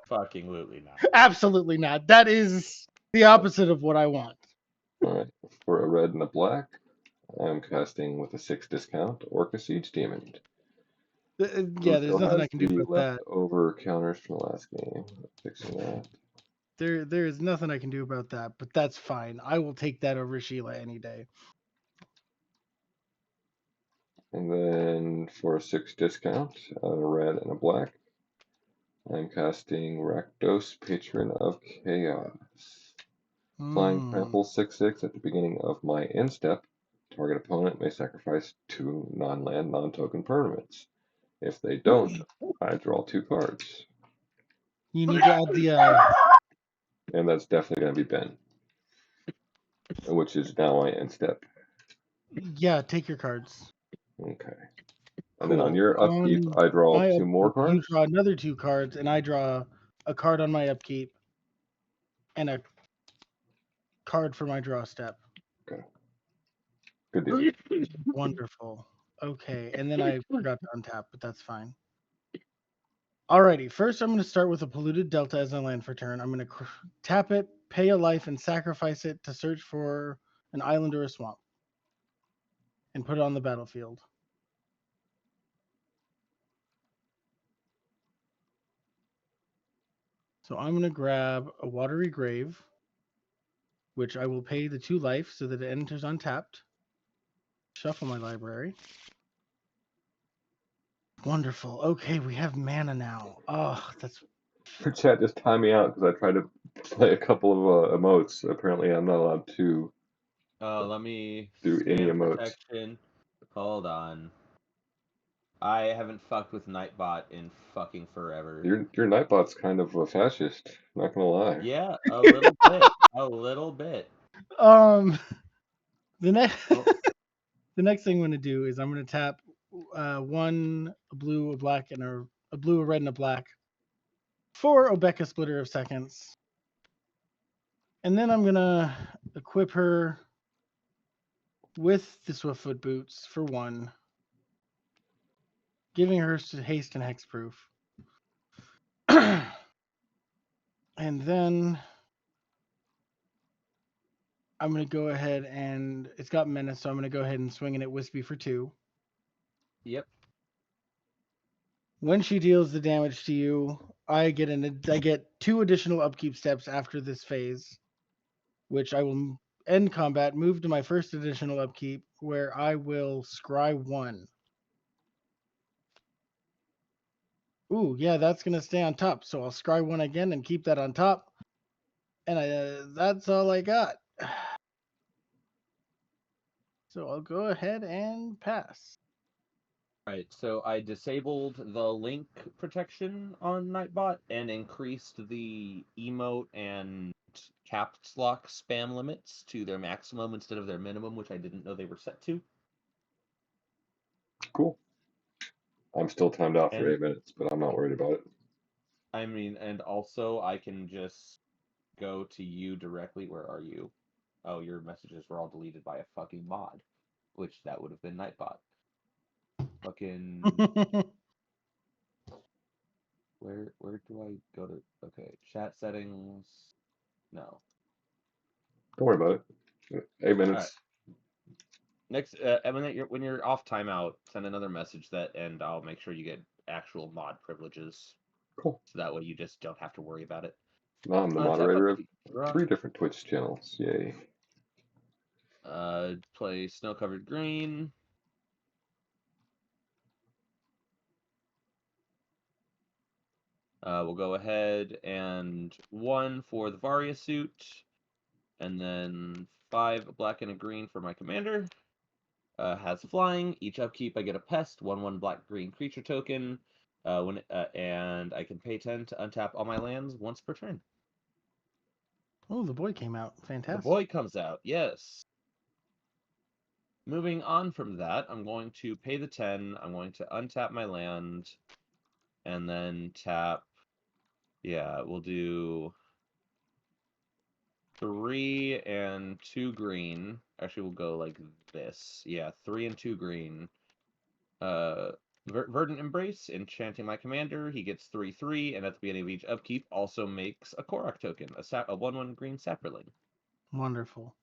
Fucking-lutely not. Absolutely not. That is the opposite of what I want. Alright, for a red and a black, I'm casting with a 6 discount Orca Siege Demon. Who Yeah, there's still nothing has I can do the about that. leftover counters from the last game. Fixing that. There is nothing I can do about that, but that's fine. I will take that over Sheila any day. And then for a 6 discount, a red and a black, I'm casting Rakdos, Patron of Chaos. Flying Trample 6/6 at the beginning of my end step. Target opponent may sacrifice 2 non-land, non-token permanents. If they don't, I draw 2 cards. You need to add the And that's definitely going to be Ben, which is now my end step. yeah, take your cards. Okay. And then on Cool. your upkeep, On I draw my 2 more upkeep, you cards. draw another 2 cards, and I draw a card on my upkeep and a card for my draw step. Okay. Good deal. Wonderful. Okay, and then I forgot to untap, but that's fine. Alrighty, first I'm going to start with a polluted delta as a land for turn. I'm going to tap it, pay a life, and sacrifice it to search for an island or a swamp, and put it on the battlefield. So I'm going to grab a watery grave, which I will pay the 2 life so that it enters untapped. Shuffle my library. Wonderful. Okay, we have mana now. Oh, that's For chat, just time me out because I tried to play a couple of emotes. Apparently, I'm not allowed to Let me do any spam emotes. protection. Hold on. I haven't fucked with Nightbot in fucking forever. Your Nightbot's kind of a fascist. Not gonna lie. Yeah, a little bit. A little bit. the next Oh, the next thing I'm going to do is I'm going to tap 1 a blue, a black, and a blue, a red, and a black for Obeka Splitter of Seconds. And then I'm going to equip her with the Swiftfoot Boots for 1, giving her haste and hexproof. And then I'm going to go ahead and it's got menace, so I'm going to go ahead and swing it at Wispy for 2. yep. When she deals the damage to you, I get 2 additional upkeep steps after this phase, which I will end combat, move to my first additional upkeep, where I will scry 1. Ooh, yeah, that's going to stay on top, so I'll scry 1 again and keep that on top. And that's all I got. So I'll go ahead and pass. Right, so I disabled the link protection on Nightbot and increased the emote and caps lock spam limits to their maximum instead of their minimum, which I didn't know they were set to. Cool. I'm still timed out for And 8 minutes, but I'm not worried about it. I mean, and also I can just go to you directly. Where are you? Oh, your messages were all deleted by a fucking mod, which that would have been Nightbot. Fucking where do I go to? Okay, chat settings. No. Don't worry about it. 8 minutes. Alright. Next, when you're off timeout, send another message and I'll make sure you get actual mod privileges. Cool. So that way you just don't have to worry about it. Now I'm the Tap moderator up, of 3 different Twitch channels. Yay. Play Snow-Covered Green. We'll go ahead and 1 for the Varia suit, and then 5 black and a green for my commander. Has flying. Each upkeep I get a pest, 1/1 black-green creature token. And I can pay 10 to untap all my lands once per turn. Oh, the boy came out. Fantastic. The boy comes out, yes. Moving on from that, I'm going to pay the 10. I'm going to untap my land, and then tap. Yeah, we'll do 3 and 2 green. Actually, we'll go like this. Yeah, 3 and 2 green. Verdant Embrace, enchanting my commander. He gets 3/3, and at the beginning of each upkeep, also makes a Korok token, a 1/1 green sapperling. Wonderful.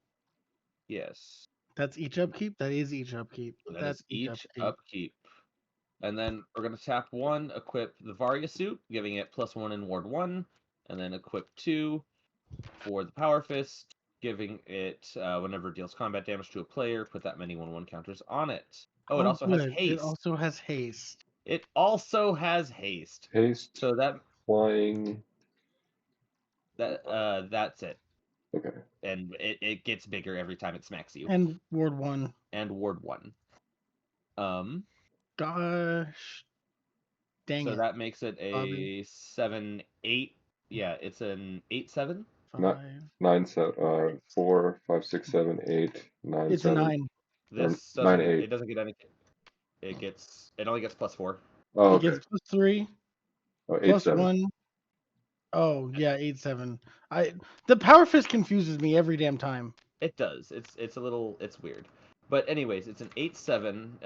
Yes. That's each upkeep? That is each upkeep. That is each upkeep. And then we're going to tap 1, equip the Varia suit, giving it +1 in Ward 1, and then equip 2 for the Power Fist, giving it, whenever it deals combat damage to a player, put that many 1/1 counters on it. Oh, it also has good. haste. It also has haste. It also has haste. Haste. So that flying. That's it. Okay. And it gets bigger every time it smacks you. And Ward 1. And Ward 1. Gosh. Dang so it. that makes it a Bobby. 7/8. Yeah, it's an 8/7. 5. 9, 7, 4, 5, 6, 7, 8, 9, It's 7. a 9. This Or doesn't. 9, 8. It doesn't get any. It only gets +4. Oh, It okay. gets +3. Oh, 8, Plus 7. 1. Oh, yeah, 8/7. The Power Fist confuses me every damn time. It does. It's a little. It's weird. But anyways, it's an 8/7.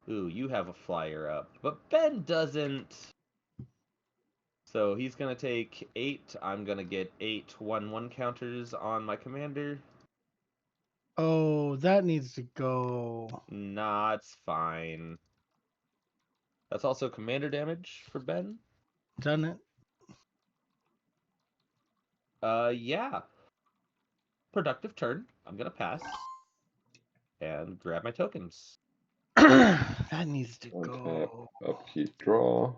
Ooh, you have a flyer up, but Ben doesn't. So he's gonna take 8. I'm gonna get 8 1/1 counters on my commander. Oh, that needs to go. Nah, it's fine. That's also commander damage for Ben. Done it. Yeah. Productive turn. I'm gonna pass and grab my tokens. That needs to go. Untap, upkeep, draw.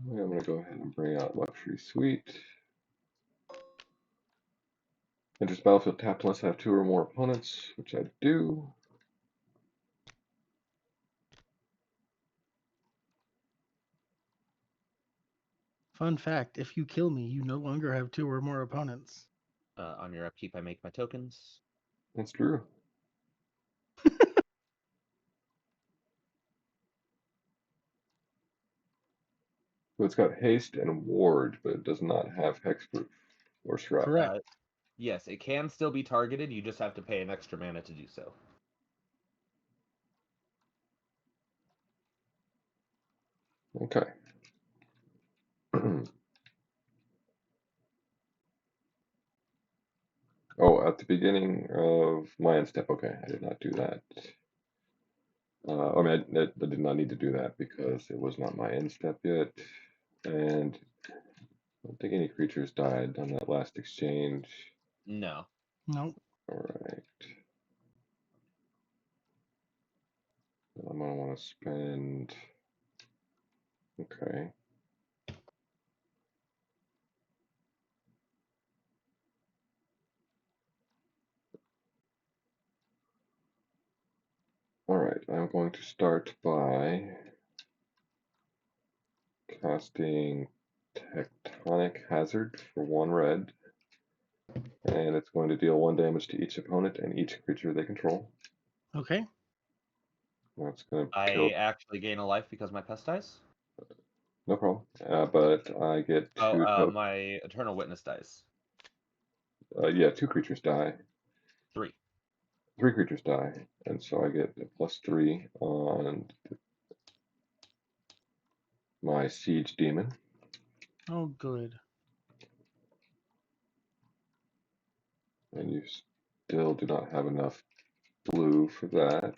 I'm going to go ahead and bring out Luxury Suite. Enters battlefield tapped unless I have 2 or more opponents, which I do. Fun fact, if you kill me, you no longer have 2 or more opponents. On your upkeep, I make my tokens. That's true. So it's got haste and ward, but it does not have hexproof or scrap. Correct. Yes, it can still be targeted. You just have to pay an extra mana to do so. Okay. Oh, at the beginning of my end step. Okay, I did not do that. I mean, I did not need to do that because it was not my end step yet. And I don't think any creatures died on that last exchange. No. Nope. All right. I'm going to want to spend. Okay. All right, I'm going to start by casting Tectonic Hazard for 1 red. And it's going to deal 1 damage to each opponent and each creature they control. Okay. That's going to I actually gain a life because my pest dies. No problem. But I get 2 my Eternal Witness dies. Yeah, 2 creatures die. 3. 3 creatures die, and so I get a +3 on my Siege Demon. Oh, good. And you still do not have enough blue for that.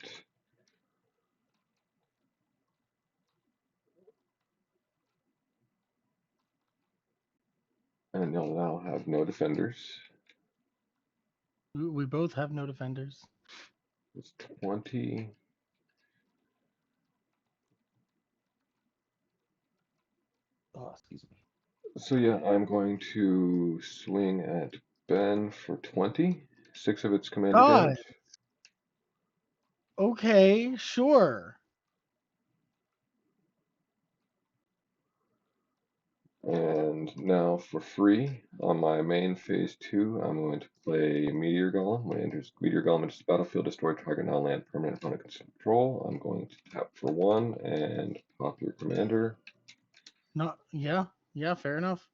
And you'll now have no defenders. We both have no defenders. It's 20. Oh, excuse me. So yeah, I'm going to swing at Ben for 20. 6 of its commander God. damage. Okay, sure. And now for free, on my main phase 2, I'm going to play Meteor Golem. When it enters Meteor Golem into the battlefield, destroy target non-land permanent opponent control. I'm going to tap for 1 and pop your commander. Not yeah, fair enough.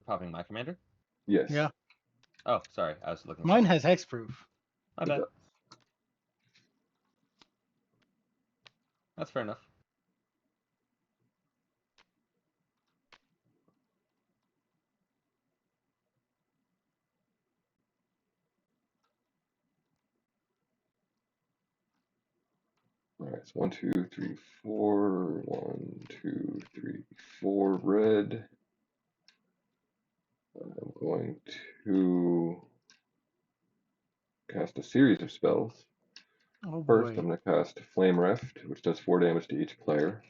Popping my commander? Yes. Yeah. Oh, sorry. I was looking. Mine has hexproof. My it bad. does. That's fair enough. Alright, it's 1, 2, 3, 4. 1, 2, 3, 4 red. I'm going to cast a series of spells. Oh First, boy. I'm going to cast Flame Rift, which does 4 damage to each player.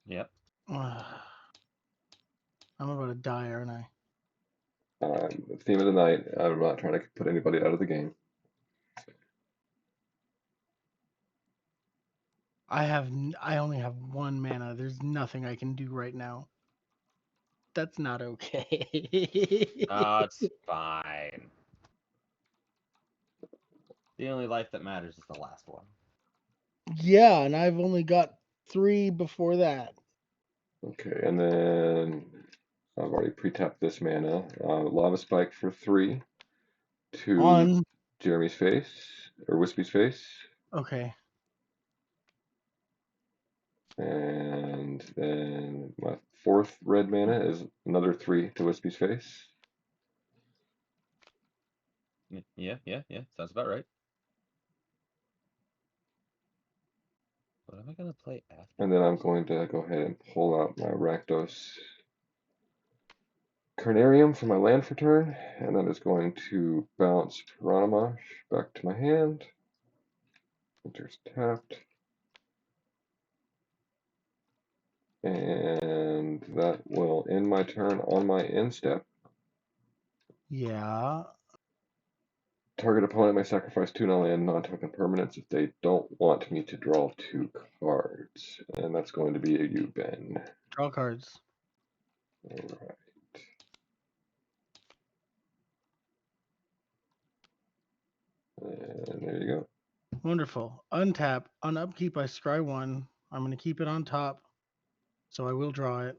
Yep. I'm about to die, aren't I? The theme of the night. I'm not trying to put anybody out of the game. I only have 1 mana. There's nothing I can do right now. That's not okay. It's fine. The only life that matters is the last one. Yeah, and I've only got 3 before that. Okay, and then I've already pre-tapped this mana. Lava Spike for 3 to On. Jeremy's face, or Wispy's face. Okay. And then my 4th red mana is another 3 to Wispy's face. Yeah. Sounds about right. What am I gonna play after? And then I'm going to go ahead and pull out my Rakdos Carnarium for my land for turn, and then it's going to bounce Piranha back to my hand. Enters tapped. And that will end my turn on my end step. Yeah. Target opponent may sacrifice 2 non-land non-token permanents if they don't want me to draw 2 cards. And that's going to be a you, Ben. Draw cards. Alright. And there you go. Wonderful. Untap. On upkeep, I scry 1. I'm going to keep it on top. So I will draw it.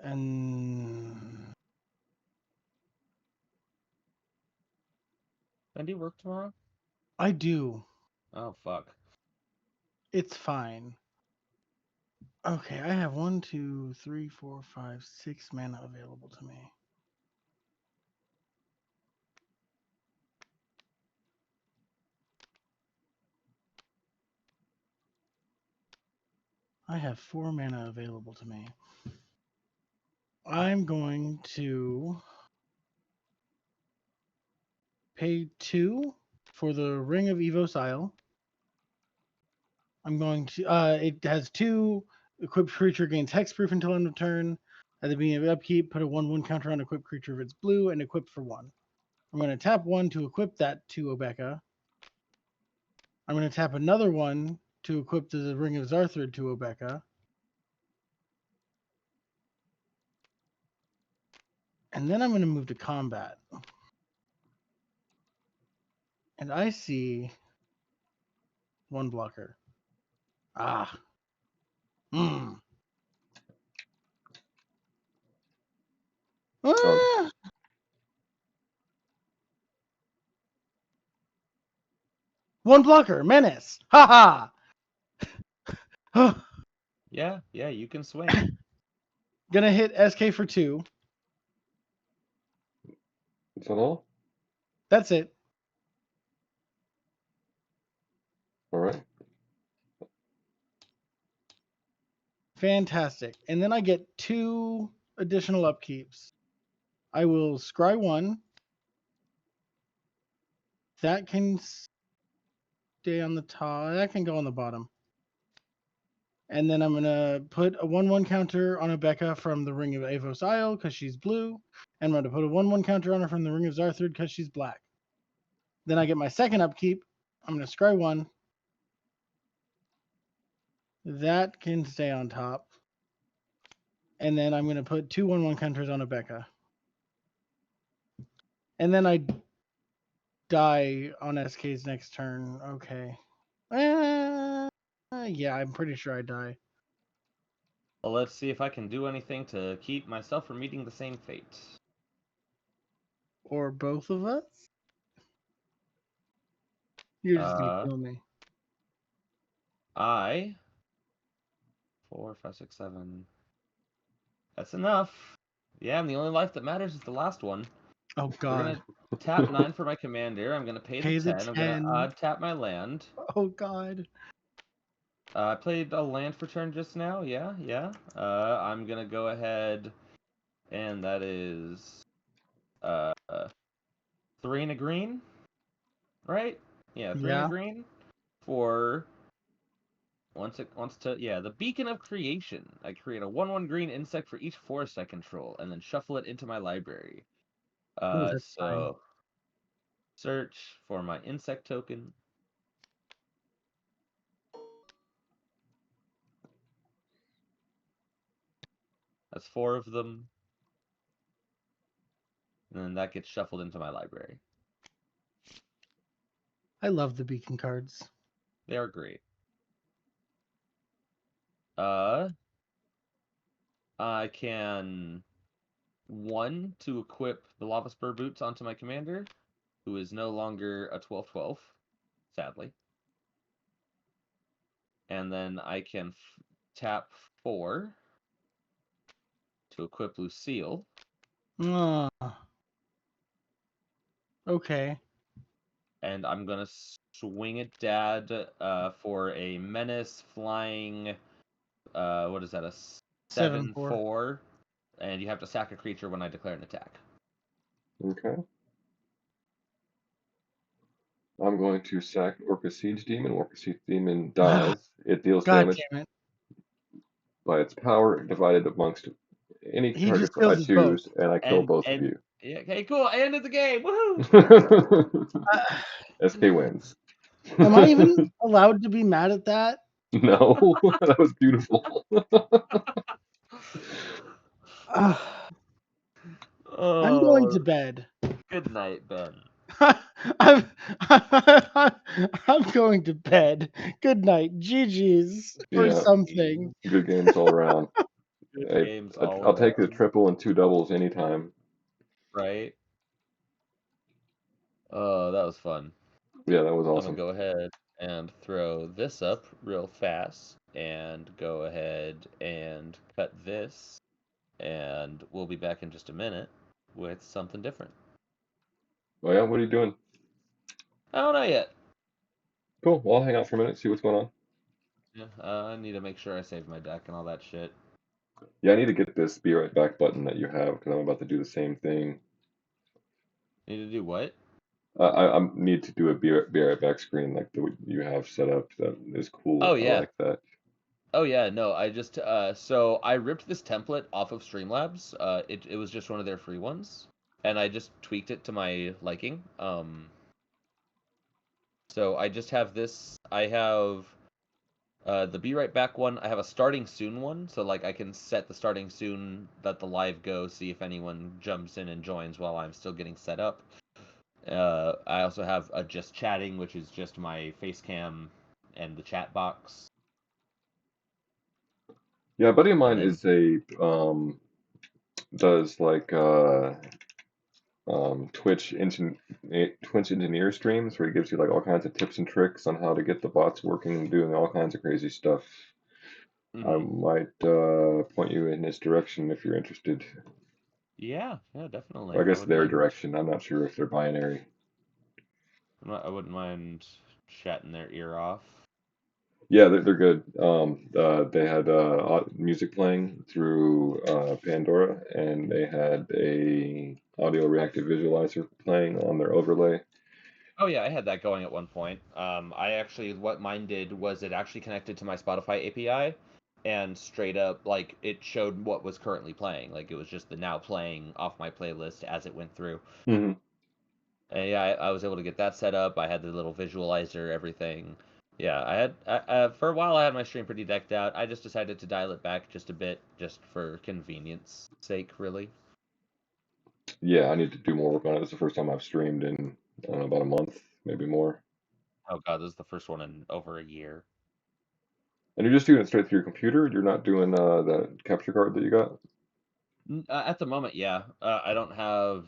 And Ben, do you work tomorrow? I do. Oh, fuck. It's fine. Okay, I have 1, 2, 3, 4, 5, 6 mana available to me. I have 4 mana available to me. I'm going to pay 2 for the Ring of Evo's Isle. I'm going to it has 2 equipped creature gains hexproof until end of turn. At the beginning of upkeep, put a 1/1 counter on equipped creature if it's blue and equip for 1. I'm going to tap 1 to equip that to Obeka. I'm going to tap another 1 to equip the Ring of Zarthrid to Obeka. And then I'm going to move to combat. And I see 1 blocker. Ah. Hmm. Ah! One blocker, menace. Ha ha. Yeah, you can swing. Gonna hit SK for 2. Is that all? That's it. Fantastic. And then I get 2 additional upkeeps. I will scry 1. That can stay on the top. That can go on the bottom. And then I'm going to put a 1/1 counter on Abeka from the Ring of Avos Isle because she's blue. And I'm going to put a 1/1 counter on her from the Ring of Zarthrid because she's black. Then I get my second upkeep. I'm going to scry 1. That can stay on top. And then I'm going to put 2 1/1 counters on Abeka. And then I die on SK's next turn. Okay. Yeah, I'm pretty sure I die. Well, let's see if I can do anything to keep myself from meeting the same fate. Or both of us? You're just going to kill me. 4, 5, 6, 7. That's enough. Yeah, and the only life that matters is the last one. Oh, God. We're going to tap 9 for my commander. I'm going to pay the 10. I'm going to odd tap my land. Oh, God. I played a land for turn just now. Yeah. I'm going to go ahead, and that is 3 and a green, right? Yeah, 3 and a green for... Once it wants to, the Beacon of Creation. I create a 1/1 green insect for each forest I control, and then shuffle it into my library. That's so search for my insect token. That's 4 of them. And then that gets shuffled into my library. I love the beacon cards. They are great. I can 1 to equip the Lava Spur Boots onto my commander, who is no longer a 12/12, sadly. And then I can tap 4 to equip Lucille. Okay. And I'm gonna swing it, Dad, for a menace flying. What is that? A 7/4, and you have to sack a creature when I declare an attack. Okay. I'm going to sack Orca Siege Demon. Orca Siege Demon dies. It deals damage by its power divided amongst any targets I choose, and I kill both of you. Yeah, okay, cool. I ended the game. Woohoo! SK wins. Am I even allowed to be mad at that? No, that was beautiful. I'm going to bed. Good night, Ben. I'm going to bed. Good night. GG's for something. Good games all around. Good games all I'll take the triple and 2 doubles anytime. Right? Oh, that was fun. Yeah, that was awesome. I'm going to go ahead and throw this up real fast and go ahead and cut this. And we'll be back in just a minute with something different. Oh yeah, what are you doing? I don't know yet. Cool. Well, I'll hang out for a minute, see what's going on. Yeah, I need to make sure I save my deck and all that shit. Yeah, I need to get this be right back button that you have because I'm about to do the same thing. Need to do what? I need to do a be right back screen like you have set up. That is cool. Oh yeah. I like that. Oh yeah, no, I just so I ripped this template off of Streamlabs. It was just one of their free ones, and I just tweaked it to my liking. So I just have this. I have the Be Right Back one. I have a starting soon one, so like I can set the starting soon, let the live go, see if anyone jumps in and joins while I'm still getting set up. I also have a just chatting, which is just my face cam and the chat box. Yeah, a buddy of mine is does like Twitch engineer streams where he gives you like all kinds of tips and tricks on how to get the bots working and doing all kinds of crazy stuff. I might point you in his direction if you're interested. Yeah, definitely. Or I guess their direction. I'm not sure if they're binary. I wouldn't mind chatting their ear off. Yeah, they're good. They had music playing through Pandora, and they had a audio reactive visualizer playing on their overlay. Oh yeah, I had that going at one point. I actually, what mine did was it actually connected to my Spotify API, and straight up, like, it showed what was currently playing. Like, it was just the now playing off my playlist as it went through. Hmm. And yeah, I was able to get that set up. I had the little visualizer, everything. Yeah, for a while I had my stream pretty decked out. I just decided to dial it back just a bit, just for convenience sake, really. Yeah, I need to do more work on it. It's the first time I've streamed in, I don't know, about a month, maybe more. Oh god, this is the first one in over a year. And you're just doing it straight through your computer? You're not doing that capture card that you got? At the moment, yeah. I don't have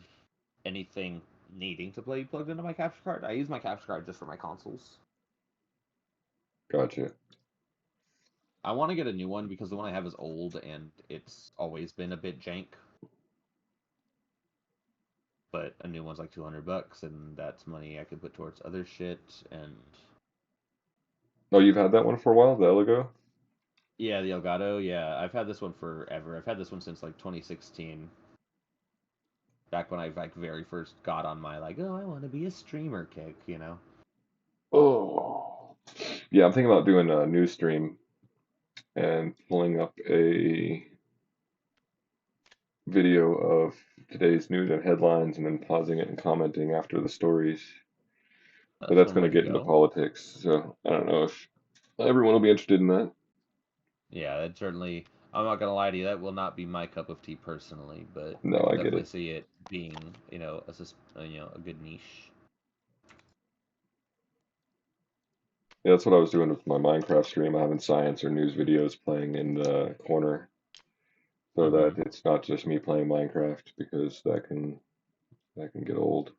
anything needing to play plugged into my capture card. I use my capture card just for my consoles. Gotcha. I want to get a new one because the one I have is old and it's always been a bit jank. But a new one's like $200, and that's money I could put towards other shit. And Oh, you've had that one for a while, the Elgato? yeah, the Elgato. Yeah, I've had this one forever. I've had this one since like 2016. Back when I like very first got on my like, oh, I want to be a streamer kick, you know. Oh. Yeah, I'm thinking about doing a news stream and pulling up a video of today's news and headlines and then pausing it and commenting after the stories. But That's that's one going way to to get into go. politics, so I don't know if everyone will be interested in that. Yeah, that certainly. I'm not gonna lie to you. That will not be my cup of tea personally, but No, I can I get definitely it. see it being, a good niche. Yeah, that's what I was doing with my Minecraft stream. I'm having science or news videos playing in the corner so Mm-hmm. that it's not just me playing Minecraft because that can get old.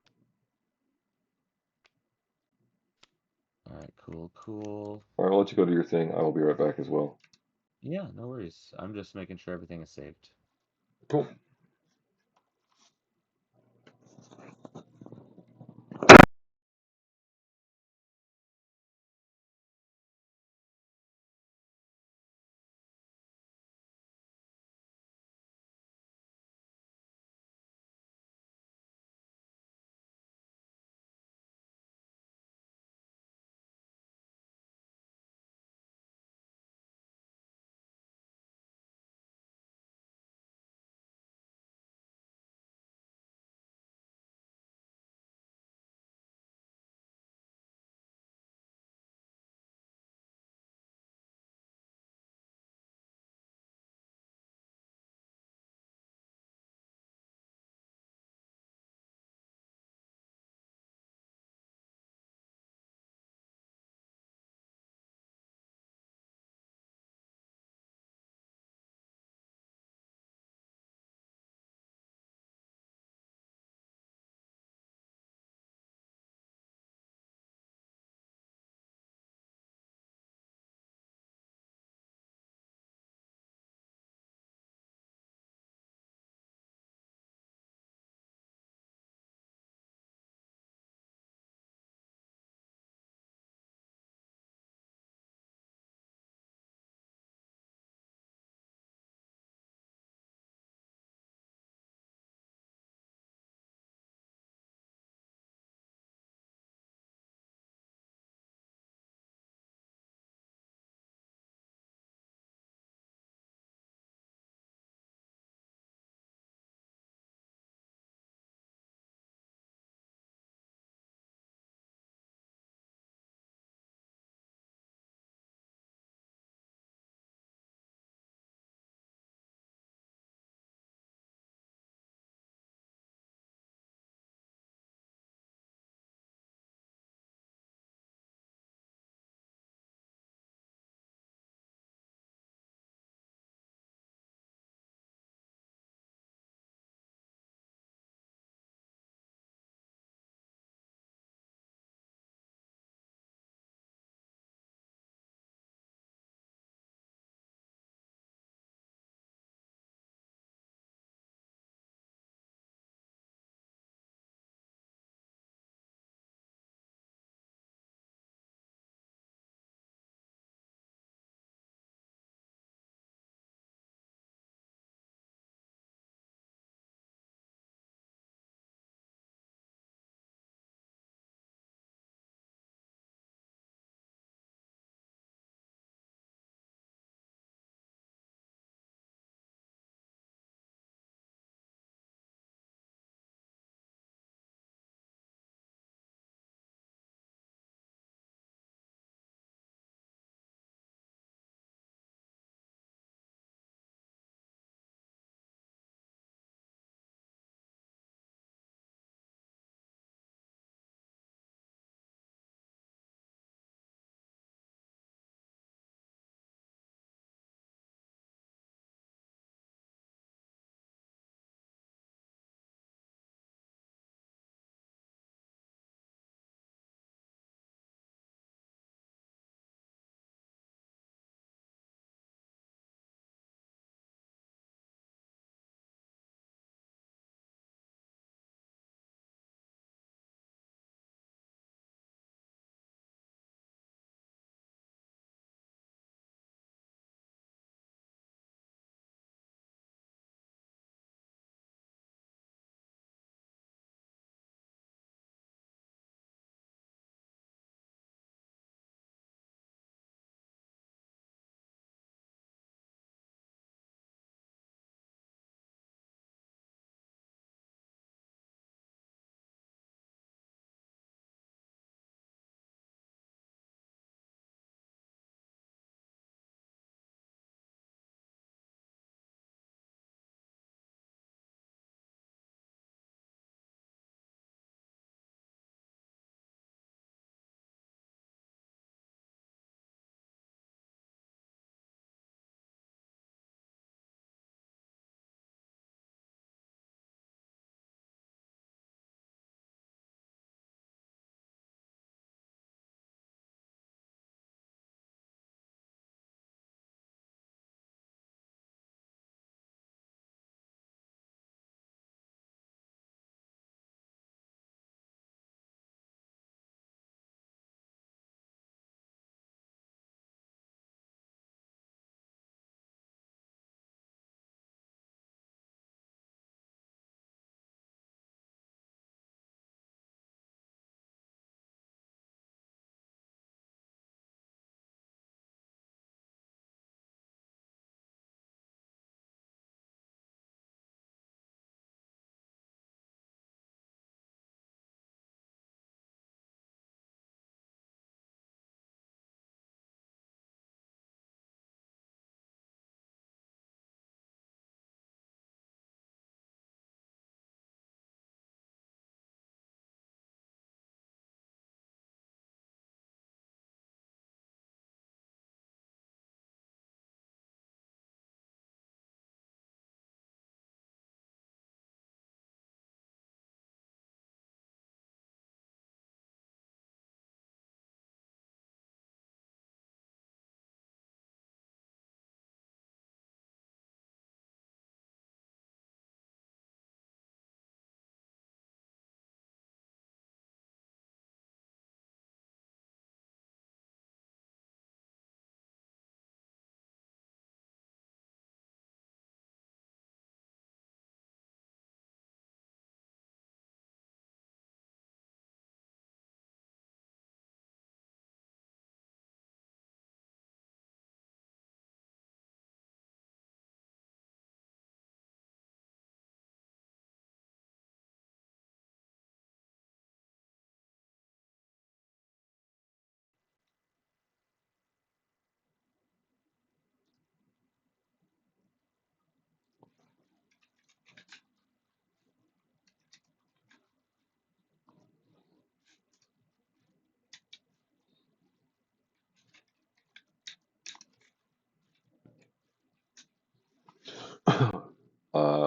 All right, cool, cool. All right, I'll let you go do your thing. I will be right back as well. Yeah, no worries. I'm just making sure everything is saved. Cool.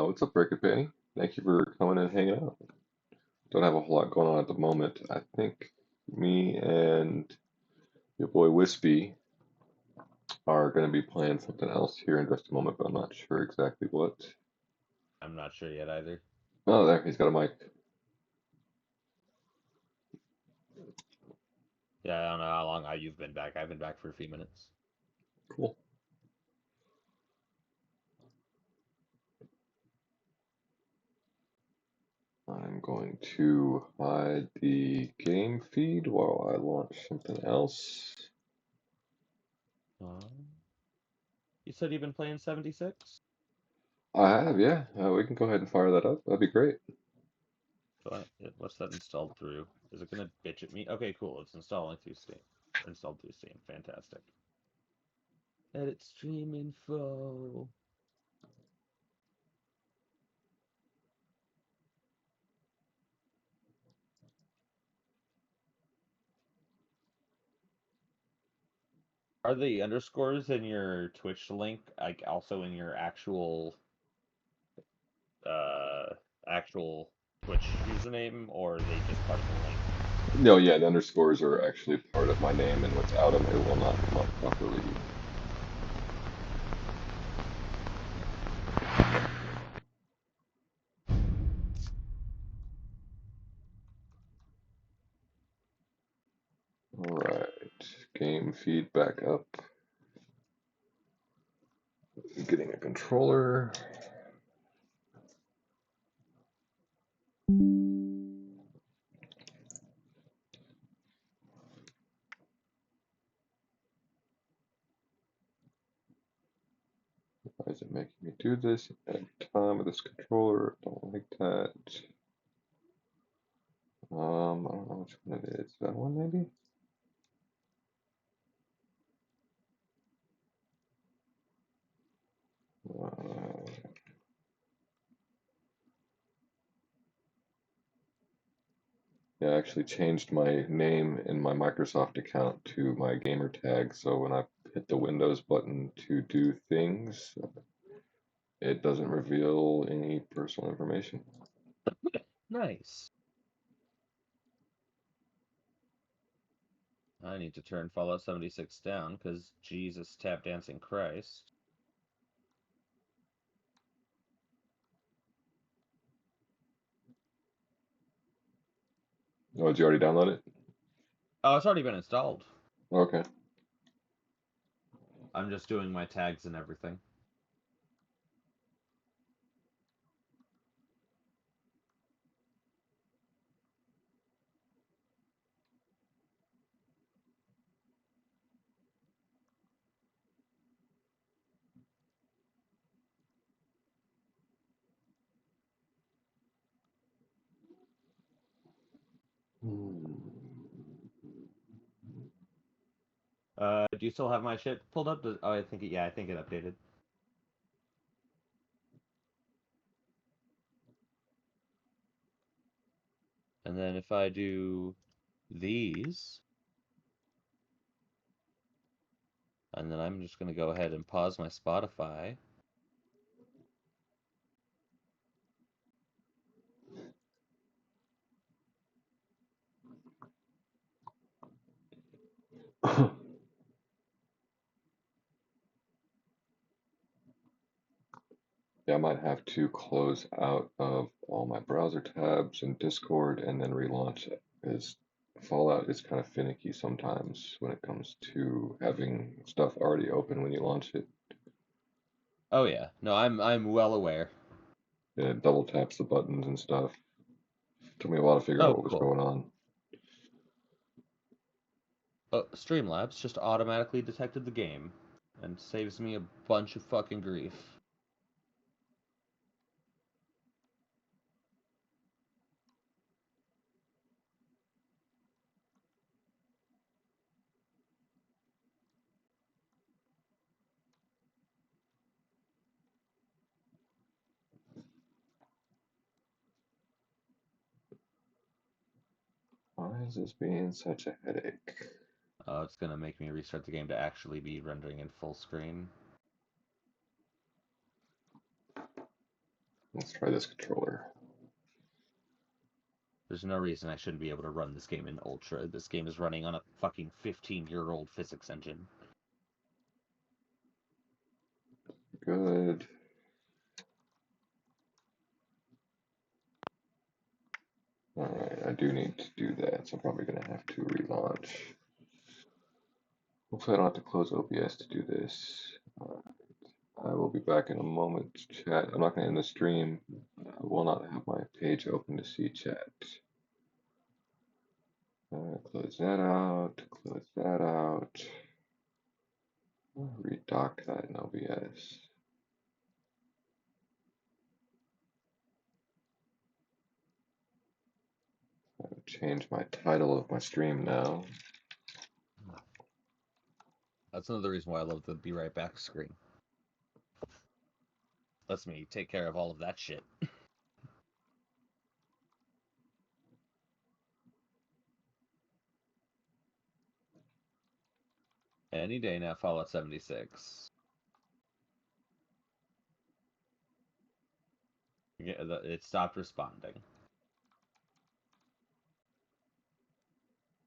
What's up, Break It Penny? Thank you for coming and hanging out. Don't have a whole lot going on at the moment. I think me and your boy Wispy are going to be playing something else here in just a moment, but I'm not sure exactly what. I'm not sure yet either. Oh, there, he's got a mic. Yeah, I don't know how long you've been back. I've been back for a few minutes. Cool. I'm going to hide the game feed while I launch something else. You said you've been playing 76? I have, yeah. We can go ahead and fire that up. That'd be great. What's that installed through? Is it gonna bitch at me? Okay, cool. It's installing through Steam. Installed through Steam. Fantastic. Edit stream info. Are the underscores in your Twitch link like also in your actual actual Twitch username, or are they just part of the link? No, yeah, the underscores are actually part of my name, and without them, it will not come up properly. Alright, game feed back up. Getting a controller. Why is it making me do this at the time of this controller? Don't like that. I don't know which one it is. That one maybe? Yeah, I actually changed my name in my Microsoft account to my gamer tag, so when I hit the Windows button to do things, it doesn't reveal any personal information. Nice. I need to turn Fallout 76 down because Jesus tap dancing Christ. Oh, did you already download it? Oh, it's already been installed. Okay. I'm just doing my tags and everything. Do you still have my shit pulled up? Oh, I think I think it updated. And then if I do these, and then I'm just going to go ahead and pause my Spotify. Yeah, I might have to close out of all my browser tabs and Discord and then relaunch it, because Fallout is kind of finicky sometimes when it comes to having stuff already open when you launch it. Oh yeah, no, I'm well aware. It double taps the buttons and stuff. Took me a while to figure out Oh, what was cool. going on. Streamlabs just automatically detected the game and saves me a bunch of fucking grief. Why is this being such a headache? It's gonna make me restart the game to actually be rendering in full screen. Let's try this controller. There's no reason I shouldn't be able to run this game in Ultra. This game is running on a fucking 15-year-old physics engine. Good. Alright, I do need to do that, so I'm probably going to have to relaunch. Hopefully I don't have to close OBS to do this. I will be back in a moment, chat. I'm not going to end the stream. I will not have my page open to see chat. Close that out, close that out. Redock that in OBS. I'll change my title of my stream now. That's another reason why I love the Be Right Back screen. Lets me take care of all of that shit. Any day now, Fallout 76. Yeah, it stopped responding.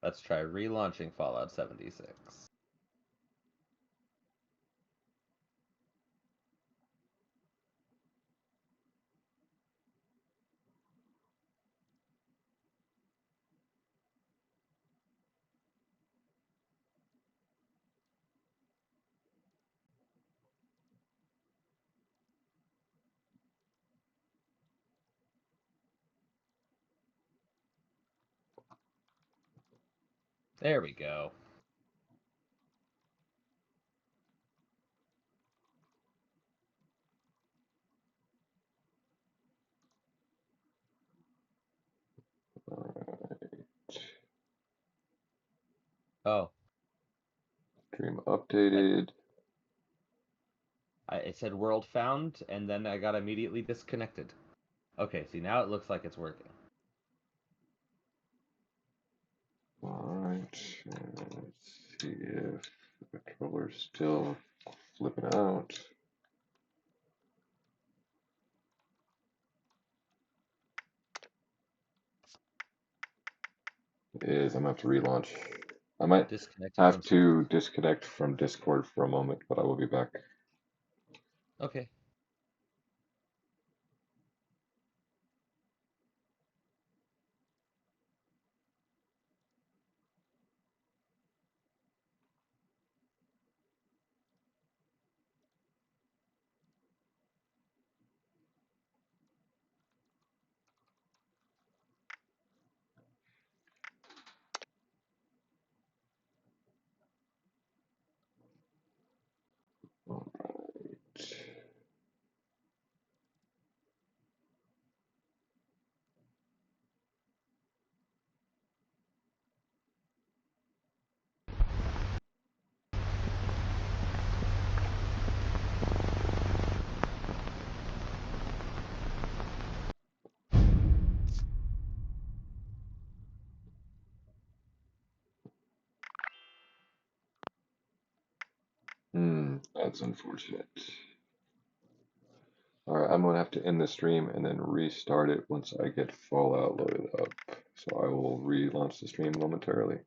Let's try relaunching Fallout 76. There we go. Oh. Stream updated. It said world found, and then I got immediately disconnected. Okay, see, now it looks like it's working. Alright, let's see if the controller's still flipping out. It is, I'm gonna have to relaunch. I might have to disconnect from Discord for a moment, but I will be back. Okay. Alright. That's unfortunate. Alright, I'm gonna have to end the stream and then restart it once I get Fallout loaded up. So I will relaunch the stream momentarily.